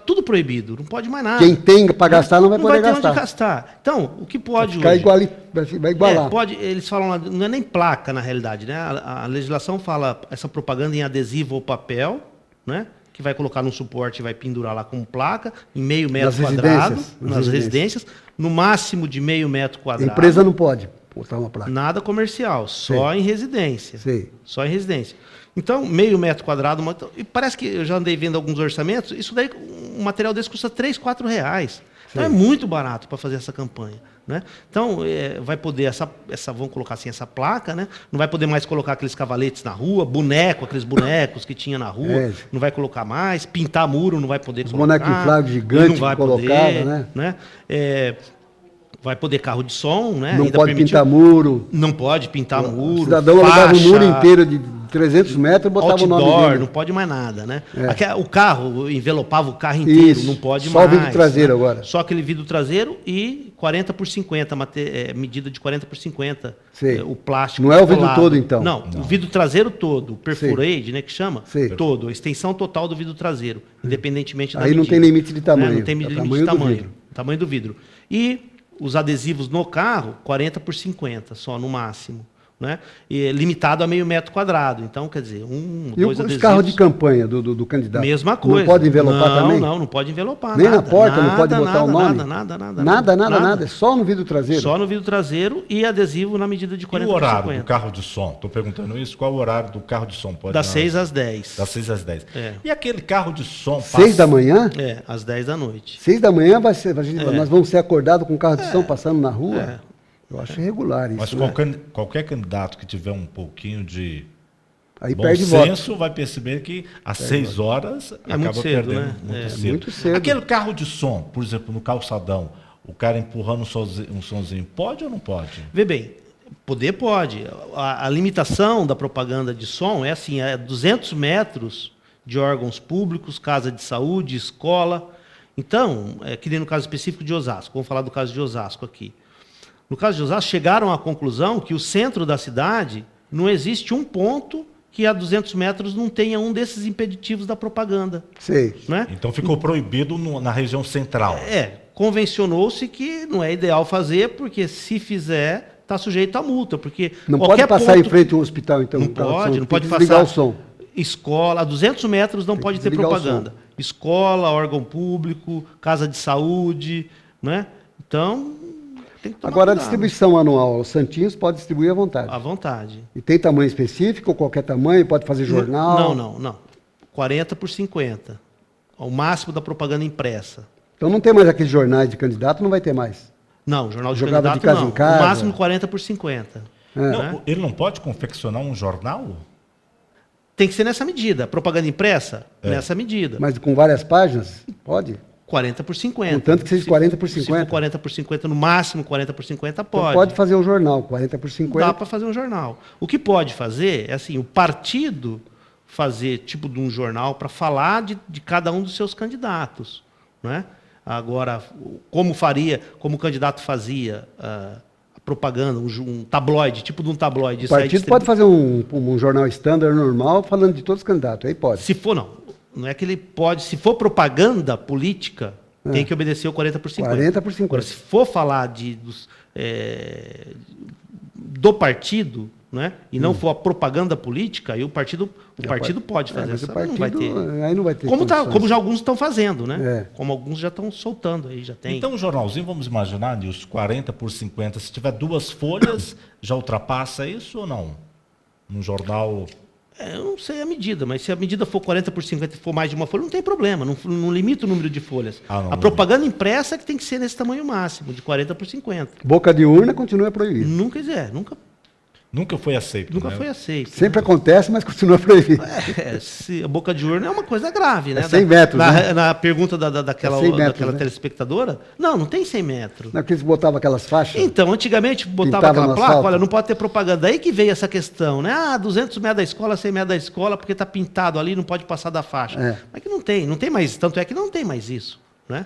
tudo proibido, não pode mais nada. Quem tem para gastar não vai poder gastar. Não vai ter onde gastar. Então, o que pode vai hoje... Vai igualar. Eles falam lá, não é nem placa na realidade, né? A legislação fala essa propaganda em adesivo ou papel, né? Que vai colocar num suporte e vai pendurar lá como placa, em meio metro quadrado, nas residências, no máximo de meio metro quadrado. A empresa não pode botar uma placa. Nada comercial, só em residência. Sim. Só em residência. Então, meio metro quadrado, e parece que eu já andei vendo alguns orçamentos, isso daí, um material desse custa R$3, R$4. Então é muito barato para fazer essa campanha. Né? Então, vai poder, vamos colocar assim, essa placa, né? Não vai poder mais colocar aqueles cavaletes na rua, aqueles bonecos que tinha na rua, não vai colocar mais, pintar muro não vai poder colocar. Bonecos infláveis gigantes colocados, né? Vai poder carro de som, né? Não Ainda pode permitiu- pintar muro. Não pode pintar muro. O cidadão alugava um faixa, muro inteiro de 300 metros e botava o nome outdoor, dele. não pode mais nada, né? É. O carro envelopava o carro inteiro, Isso, não pode só mais. o vidro traseiro agora. Só aquele vidro traseiro e 40 por 50, medida de 40 por 50. Sei. O plástico. Não é o vidro colado. todo, então? Não, o vidro traseiro todo, o perforade, né, que chama, Sei. todo, a extensão total do vidro traseiro, independentemente da Aí não medida. tem limite de tamanho, Não tem é limite tamanho de do tamanho. vidro. Tamanho do vidro. E os adesivos no carro, 40 por 50, só no máximo. Né? E limitado a meio metro quadrado. Então, quer dizer, E dois os adesivos. carros de campanha do candidato? Mesma coisa. Não pode envelopar também? Não pode envelopar. Nem nada, na porta não nada, pode botar nada, o nome? Nada. Nada. É só no vidro traseiro? Só no vidro traseiro e adesivo na medida de E 40 o por horário 50. do carro de som? Estou perguntando isso. Qual o horário do carro de som? Pode Das não? 6 às 10. Das 6 às 10. É. E aquele carro de som 6 da manhã? É, às 10 da noite. 6 da manhã nós vamos ser acordados com carro de som passando na rua? É. Eu acho irregular isso. Mas né? qualquer candidato que tiver um pouquinho de Aí bom perde voto. senso vai perceber que às 6 horas É acaba muito cedo, perdendo né? muito É. cedo. Muito cedo. Aquele carro de som, por exemplo, no calçadão, o cara empurrando um sonzinho, pode ou não pode? Vê bem, poder pode. A limitação da propaganda de som é assim, é 200 metros de órgãos públicos, casa de saúde, escola. Então, que nem no caso específico de Osasco, vamos falar do caso de Osasco aqui. No caso de Osasco, chegaram à conclusão que o centro da cidade não existe um ponto que a 200 metros não tenha um desses impeditivos da propaganda. Sei. Né? Então ficou proibido na região central. Convencionou-se que não é ideal fazer, porque se fizer, está sujeito a multa. Porque Não qualquer pode passar ponto... em frente ao hospital, então? Não o carro de som. pode, Tem não pode que desligar passar. o som. Escola, a 200 metros não pode ter desligar o propaganda. Escola, órgão público, casa de saúde, né? Então, tem que tomar Agora, a cuidado. distribuição anual, os santinhos pode distribuir à vontade. À vontade. E tem tamanho específico, ou qualquer tamanho? Pode fazer jornal? Não. 40 por 50. O máximo da propaganda impressa. Então não tem mais aqueles jornais de candidato, não vai ter mais. Não, jornal de Jogava de candidato casa não. em casa. O máximo 40 por 50. Não, ele não pode confeccionar um jornal? Tem que ser nessa medida. Propaganda impressa? Nessa medida. Mas com várias páginas? Pode? 40 por 50. Contanto que seja 40 por Se 50. for 40 por 50, no máximo 40 por 50, Então pode. pode fazer o jornal, 40 por 50. Dá para fazer um jornal. O que pode fazer é assim, o partido fazer tipo de um jornal para falar de cada um dos seus candidatos. Né? Agora, como o candidato fazia a propaganda, um tabloide, tipo de um tabloide. O partido pode fazer um jornal standard normal falando de todos os candidatos, aí pode. Se for, não é que ele pode, se for propaganda política, tem que obedecer o 40 por 50. 40 por 50. Agora, se for falar do partido, né, e não for a propaganda política, aí o partido pode fazer mas isso. o partido, Não vai ter. aí não vai ter Como já alguns estão fazendo, né? É. Como alguns já estão soltando aí, já tem. Então, um jornalzinho, vamos imaginar, Nilson, 40 por 50, se tiver 2 folhas, já ultrapassa isso ou não? Um jornal... Eu não sei a medida, mas se a medida for 40 por 50 e for mais de uma folha, não tem problema, não limita o número de folhas. Não a propaganda impressa é que tem que ser nesse tamanho máximo, de 40 por 50. Boca de urna continua proibido. Nunca foi aceito, Nunca né? foi aceito. Sempre acontece, mas continua proibido. Se a boca de urna é uma coisa grave, né? 100 metros, né? Na pergunta daquela 100 metros, daquela né? telespectadora, não tem 100 metros. Não é que eles botavam aquelas faixas? Então, antigamente botava Pintava aquela no placa, asfalto. olha, não pode ter propaganda. Aí que veio essa questão, né? 200 metros da escola, 100 metros da escola, porque está pintado ali, não pode passar da faixa. É. Mas que não tem mais, tanto é que não tem mais isso, né?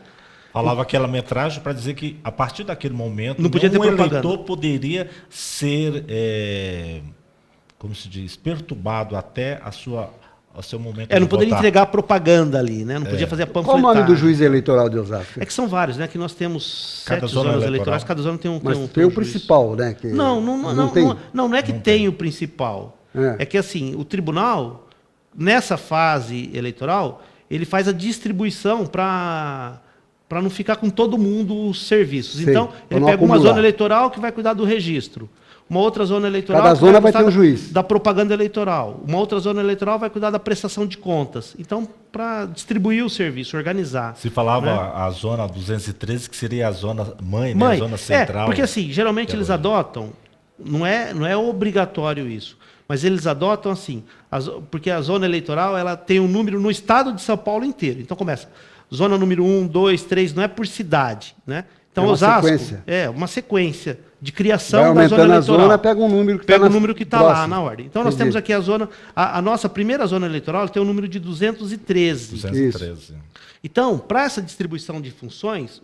Falava aquela metragem para dizer que, a partir daquele momento, Não podia ter propaganda. eleitor poderia ser, como se diz, perturbado até ao seu momento de Não poderia votar. entregar propaganda ali, né? Não podia fazer a Qual o panfletagem. nome do juiz eleitoral de Osasco? É que são vários, né? Que nós temos Cada 7 zona zonas eleitoral. eleitorais, cada zona tem um Mas tem tem o juiz. principal, né? Que Não é que tem o principal. É. É que assim, o tribunal, nessa fase eleitoral, ele faz a distribuição para não ficar com todo mundo os serviços. Sei, Então, pra ele não pega uma acumular. zona eleitoral que vai cuidar do registro. Uma outra zona eleitoral Cada que zona vai cuidar ter um juiz. da propaganda eleitoral. Uma outra zona eleitoral vai cuidar da prestação de contas. Então, para distribuir o serviço, organizar. Se falava né? a zona 213, que seria a zona mãe, né? A zona central. porque assim, geralmente eles adotam, não é obrigatório isso, mas eles adotam assim, porque a zona eleitoral ela tem um número no estado de São Paulo inteiro. Então começa, zona número 1, 2, 3, não é por cidade, né? Então, É uma Osasco sequência. é uma sequência de Vai criação da aumentando zona a eleitoral. zona, pega um número que Pega está o número que está lá próximo. na ordem. Então, nós Entendi. temos aqui a zona... A nossa primeira zona eleitoral tem o número de 213. 213. Então, para essa distribuição de funções,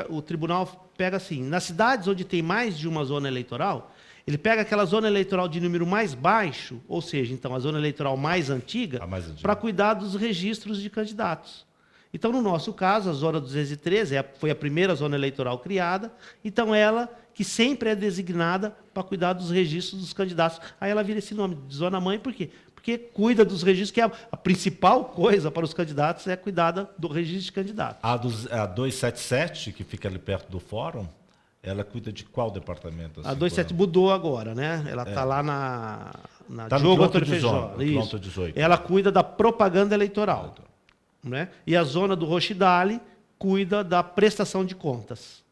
o tribunal pega assim, nas cidades onde tem mais de uma zona eleitoral, ele pega aquela zona eleitoral de número mais baixo, ou seja, então a zona eleitoral mais antiga, A mais antiga. para cuidar dos registros de candidatos. Então, no nosso caso, a zona 213 foi a primeira zona eleitoral criada, então ela que sempre é designada para cuidar dos registros dos candidatos. Aí ela vira esse nome de zona mãe, por quê? Porque cuida dos registros, que é a principal coisa para os candidatos é cuidar do registro de candidato. A 277, que fica ali perto do fórum, ela cuida de qual departamento? A assim, 27 mudou agora, né? Ela está lá na Tá no Diogo quilômetro Antônio Feijó. 18, no quilômetro 18. Ela cuida da propaganda eleitoral. Né? E a zona do Rochidale cuida da prestação de contas.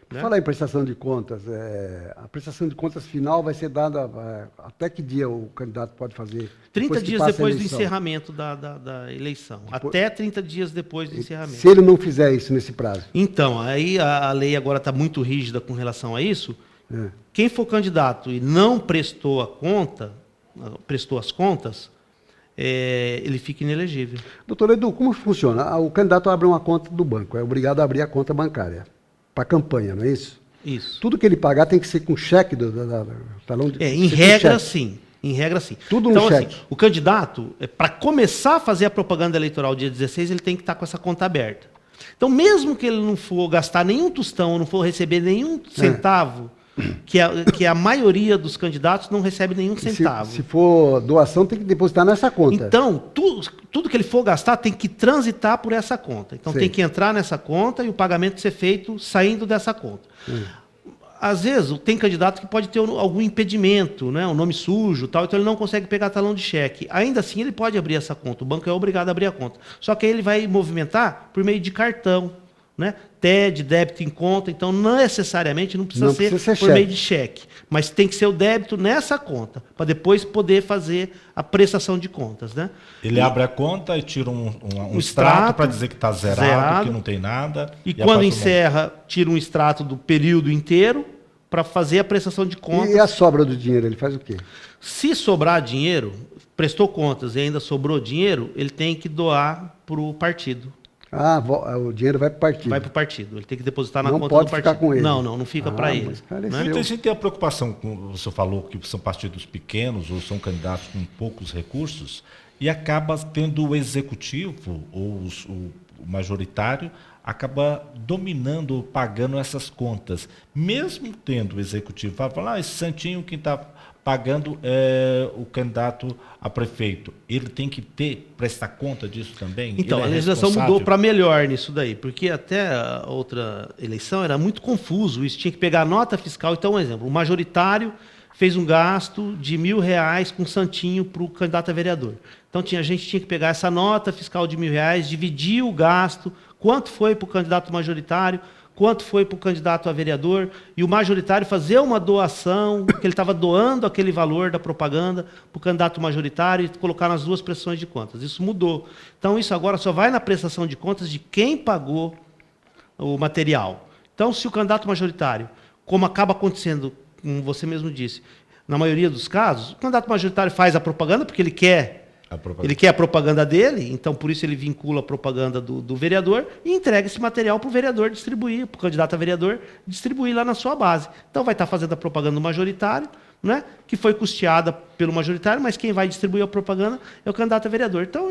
Por Né? falar em prestação de contas, a prestação de contas final vai ser dada até que dia o candidato pode fazer? 30 que dias passa a depois do eleição? encerramento da eleição. Até 30 dias depois do encerramento. Se ele não fizer isso nesse prazo. Então, aí a lei agora está muito rígida com relação a isso. É. Quem for candidato e não prestou a conta, prestou as contas, ele fica inelegível. Doutor Edu, como funciona? O candidato abre uma conta do banco, é obrigado a abrir a conta bancária para campanha, não é isso? Isso. Tudo que ele pagar tem que ser com cheque do talão de... Em ser com regra, cheque. sim. Em regra, sim. Tudo no então, assim, cheque. o candidato, para começar a fazer a propaganda eleitoral dia 16, ele tem que estar com essa conta aberta. Então, mesmo que ele não for gastar nenhum tostão, não for receber nenhum centavo, que a maioria dos candidatos não recebe nenhum centavo. Se for doação, tem que depositar nessa conta. Então, tudo que ele for gastar tem que transitar por essa conta. Então, Sim. tem que entrar nessa conta e o pagamento ser feito saindo dessa conta. Às vezes, tem candidato que pode ter algum impedimento, né? Um nome sujo, tal, então ele não consegue pegar talão de cheque. Ainda assim, ele pode abrir essa conta. O banco é obrigado a abrir a conta. Só que aí ele vai movimentar por meio de cartão, né? TED, débito em conta. Então, não necessariamente não precisa ser por cheque. meio de cheque. Mas tem que ser o débito nessa conta, para depois poder fazer a prestação de contas, né? Ele abre a conta e tira um Um extrato extrato, para dizer que está zerado, zerado. que não tem nada. E a quando partir do encerra, tira um extrato do período inteiro para fazer a prestação de contas. E a sobra do dinheiro, ele faz o quê? Se sobrar dinheiro, prestou contas e ainda sobrou dinheiro, ele tem que doar para o partido. O dinheiro vai para o partido. Vai para o partido. Ele tem que depositar na Não conta pode do partido. ficar com ele. Não fica para ele. mas esclareceu. Né? Muita gente tem a preocupação, como você falou, que são partidos pequenos ou são candidatos com poucos recursos e acaba tendo o executivo ou o majoritário acaba dominando, pagando essas contas. Mesmo tendo o executivo, fala, esse santinho quem está pagando é o candidato a prefeito. Ele tem que prestar conta disso também? Então, Ele é a legislação responsável? mudou para melhor nisso daí, porque até a outra eleição era muito confuso isso, tinha que pegar a nota fiscal. Então, um exemplo, o majoritário fez um gasto de R$1.000 com santinho para o candidato a vereador. Então, a gente tinha que pegar essa nota fiscal de R$1.000, dividir o gasto, quanto foi para o candidato majoritário, quanto foi para o candidato a vereador, e o majoritário fazer uma doação, que ele estava doando aquele valor da propaganda para o candidato majoritário e colocar nas duas prestações de contas. Isso mudou. Então, isso agora só vai na prestação de contas de quem pagou o material. Então, se o candidato majoritário, como acaba acontecendo, como você mesmo disse, na maioria dos casos, o candidato majoritário faz a propaganda porque ele quer a propaganda dele, então por isso ele vincula a propaganda do vereador e entrega esse material para o vereador distribuir, para o candidato a vereador distribuir lá na sua base. Então vai estar fazendo a propaganda do majoritário, né, que foi custeada pelo majoritário, mas quem vai distribuir a propaganda é o candidato a vereador. Então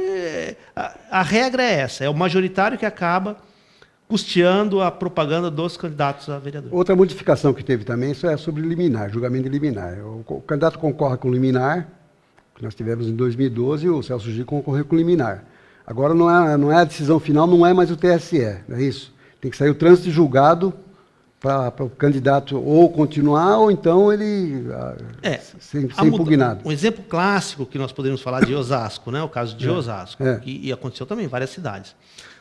a regra é essa, é o majoritário que acaba custeando a propaganda dos candidatos a vereador. Outra modificação que teve também, isso é sobre liminar, julgamento de liminar. O candidato concorre com liminar, que nós tivemos em 2012, o Celso Gil concorreu com liminar. Agora não é a decisão final, não é mais o TSE, não é isso? Tem que sair o trânsito de julgado para o candidato ou continuar, ou então ele ser impugnado. Um exemplo clássico que nós podemos falar de Osasco, né? O caso de Osasco, e aconteceu também em várias cidades.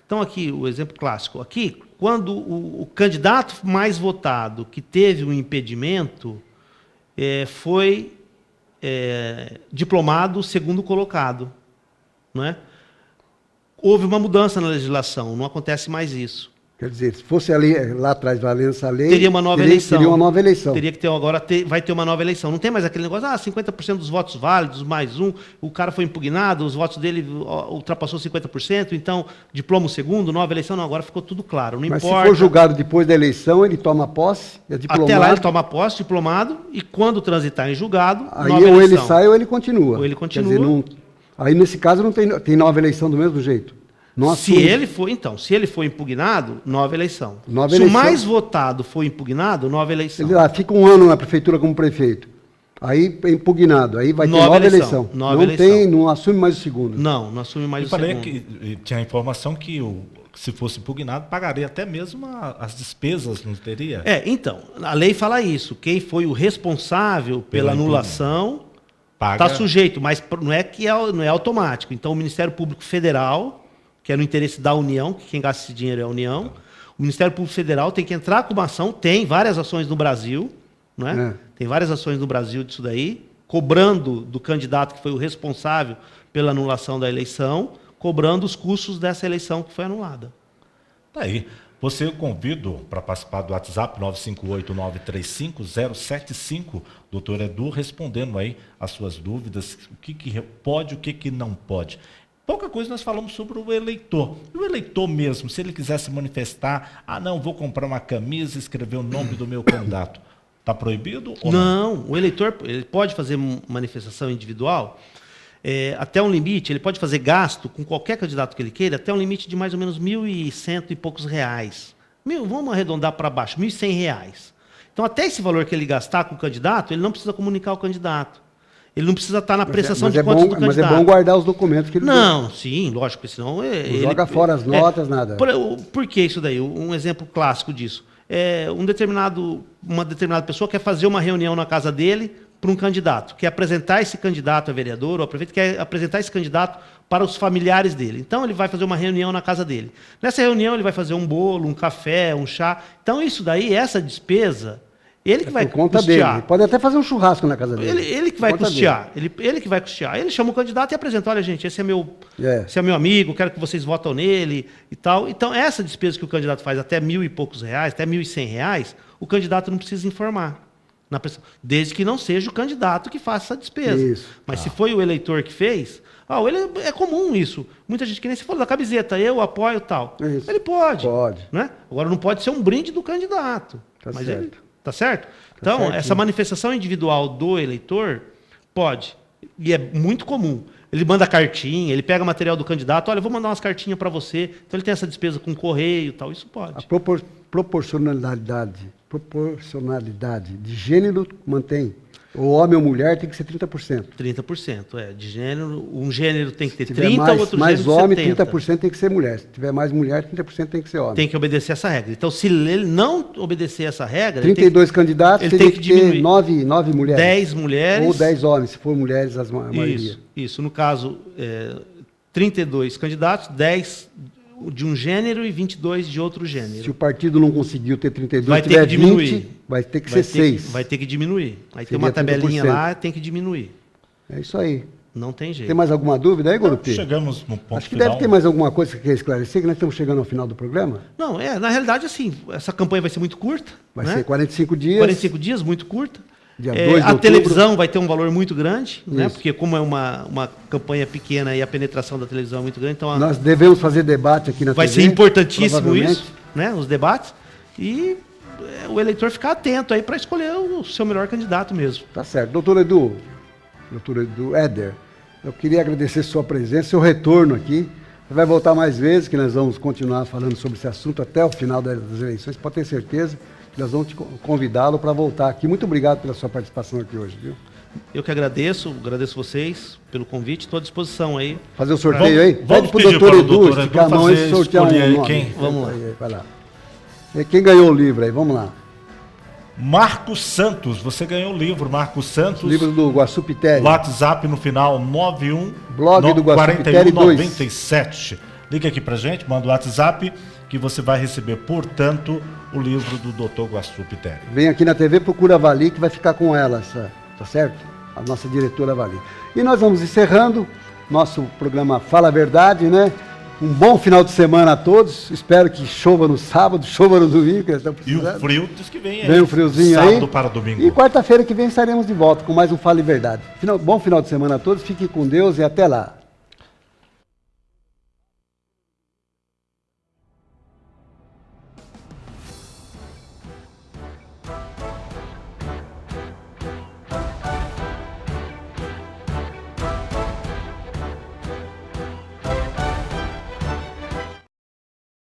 Então, aqui, o exemplo clássico. Aqui, quando o candidato mais votado que teve um impedimento foi diplomado segundo colocado. Não é? Houve uma mudança na legislação, não acontece mais isso. Quer dizer, se fosse ali, lá atrás valendo essa lei... Teria uma nova eleição. Teria uma nova eleição. Teria que ter agora, vai ter uma nova eleição. Não tem mais aquele negócio, 50% dos votos válidos, mais um, o cara foi impugnado, os votos dele ultrapassou 50%, então, diploma o segundo, nova eleição, não, agora ficou tudo claro, não Mas importa. se for julgado depois da eleição, ele toma posse, é diplomado... Até lá ele toma posse, diplomado, e quando transitar em julgado, aí nova ou eleição. ele sai ou ele continua. Ou ele continua. Quer dizer, aí nesse caso não tem nova eleição do mesmo jeito. Se ele for impugnado, nova eleição. Nova se eleição. o mais votado for impugnado, nova eleição. Ele fica um ano na prefeitura como prefeito. Aí é impugnado, aí vai ter nova eleição. Nova eleição. Não assume mais o segundo. Não assume mais o segundo. Que tinha a informação que se fosse impugnado, pagaria até mesmo as despesas, não teria? Então, a lei fala isso. Quem foi o responsável pela anulação está sujeito, mas não é automático. Então, o Ministério Público Federal, que é no interesse da União, que quem gasta esse dinheiro é a União, o Ministério Público Federal tem que entrar com uma ação, tem várias ações no Brasil, né? Tem várias ações no Brasil disso daí, cobrando do candidato que foi o responsável pela anulação da eleição, cobrando os custos dessa eleição que foi anulada. Tá aí. Você eu convido para participar do WhatsApp 958-935-075, doutor Edu, respondendo aí as suas dúvidas, o que pode, o que não pode. Pouca coisa nós falamos sobre o eleitor. E o eleitor mesmo, se ele quiser se manifestar, não, vou comprar uma camisa e escrever o nome do meu candidato. Está proibido ou não? Não, o eleitor ele pode fazer manifestação individual até um limite, ele pode fazer gasto com qualquer candidato que ele queira, até um limite de mais ou menos R$1.100 e poucos reais. Vamos arredondar para baixo, R$1.100. Então, até esse valor que ele gastar com o candidato, ele não precisa comunicar ao candidato. Ele não precisa estar na prestação de contas do candidato. Mas é bom guardar os documentos que ele Não, sim, lógico, porque senão... Não joga fora as notas, nada. Por que isso daí? Um exemplo clássico disso. Uma determinada pessoa quer fazer uma reunião na casa dele para um candidato, quer apresentar esse candidato a vereador ou a prefeito, quer apresentar esse candidato para os familiares dele. Então, ele vai fazer uma reunião na casa dele. Nessa reunião, ele vai fazer um bolo, um café, um chá. Então, isso daí, essa despesa... Ele que vai custear. Dele. Pode até fazer um churrasco na casa dele. Ele que vai custear. Ele que vai custear. Ele chama o candidato e apresenta: olha, gente, esse é meu amigo, quero que vocês votem nele e tal. Então, essa despesa que o candidato faz até R$1.000 e poucos reais, até R$1.100, o candidato não precisa informar. Desde que não seja o candidato que faça essa despesa. Isso. Mas se foi o eleitor que fez, é comum isso. Muita gente, que nem se falou da camiseta, eu apoio e tal. Isso. Ele pode. Pode. Né? Agora, não pode ser um brinde do candidato. Tá mas certo. Tá certo? Então, essa manifestação individual do eleitor pode, e é muito comum. Ele manda cartinha, ele pega material do candidato, olha, eu vou mandar umas cartinhas para você. Então, ele tem essa despesa com correio e tal, isso pode. A proporcionalidade de gênero mantém. Ou homem ou mulher tem que ser 30%. 30%, de gênero. Um gênero tem que ter 30%, outro mais gênero homem, 70%. 30% tem que ser mulher. Se tiver mais mulher, 30% tem que ser homem. Tem que obedecer essa regra. Então, se ele não obedecer essa regra... 32 candidatos, ele tem que ter 9 mulheres. 10 mulheres. Ou 10 homens, se for mulheres, a maioria. Isso. No caso, 32 candidatos, 10 de um gênero e 22 de outro gênero. Se o partido não conseguiu ter 32, vai ter que diminuir. 20, vai ter que ser 6. Vai ter que diminuir. Aí tem Seria uma tabelinha 30%. lá, tem que diminuir. É isso aí. Não tem jeito. Tem mais alguma dúvida aí, Gurupi? Chegamos no ponto Acho que final. deve ter mais alguma coisa que você quer esclarecer, que nós estamos chegando ao final do programa. Não, na realidade, assim, essa campanha vai ser muito curta. Vai né? ser 45 dias. 45 dias, muito curta. Dia 2 de outubro. A televisão vai ter um valor muito grande, né? Isso. Porque como é uma campanha pequena e a penetração da televisão é muito grande, então Nós devemos fazer debate aqui na vai TV. ser importantíssimo provavelmente. isso, né? Os debates. E o eleitor ficar atento aí para escolher o seu melhor candidato mesmo. Tá certo. Doutor Edu Éder, eu queria agradecer sua presença, seu retorno aqui. Você vai voltar mais vezes, que nós vamos continuar falando sobre esse assunto até o final das eleições. Pode ter certeza que nós vamos convidá-lo para voltar aqui. Muito obrigado pela sua participação aqui hoje, viu? Eu que agradeço vocês pelo convite, estou à disposição aí. Fazer o sorteio aí? Vamos Pede pedir pro para o doutor doutor Edu esticar a Edu mão e fazer, sortear um escolher nome. quem? Vamos lá. Vai lá. Quem ganhou o livro aí? Vamos lá. Marcos Santos, você ganhou o livro, Marcos Santos. Livro do Guaçu Pitério. WhatsApp no final 91 Blog do Guaçu Pitério 2. 97. Liga aqui pra gente, manda o WhatsApp que você vai receber, portanto, o livro do Dr. Guaçu Pitério. Vem aqui na TV, procura a Vali, que vai ficar com ela, tá certo? A nossa diretora Vali. E nós vamos encerrando nosso programa Fala a Verdade, né? Um bom final de semana a todos. Espero que chova no sábado, chova no domingo, que eles estão E precisando. o frio diz que vem aí. Vem o friozinho aí. Sábado para domingo. E quarta-feira que vem estaremos de volta com mais um Fala e Verdade. Bom final de semana a todos, fiquem com Deus e até lá.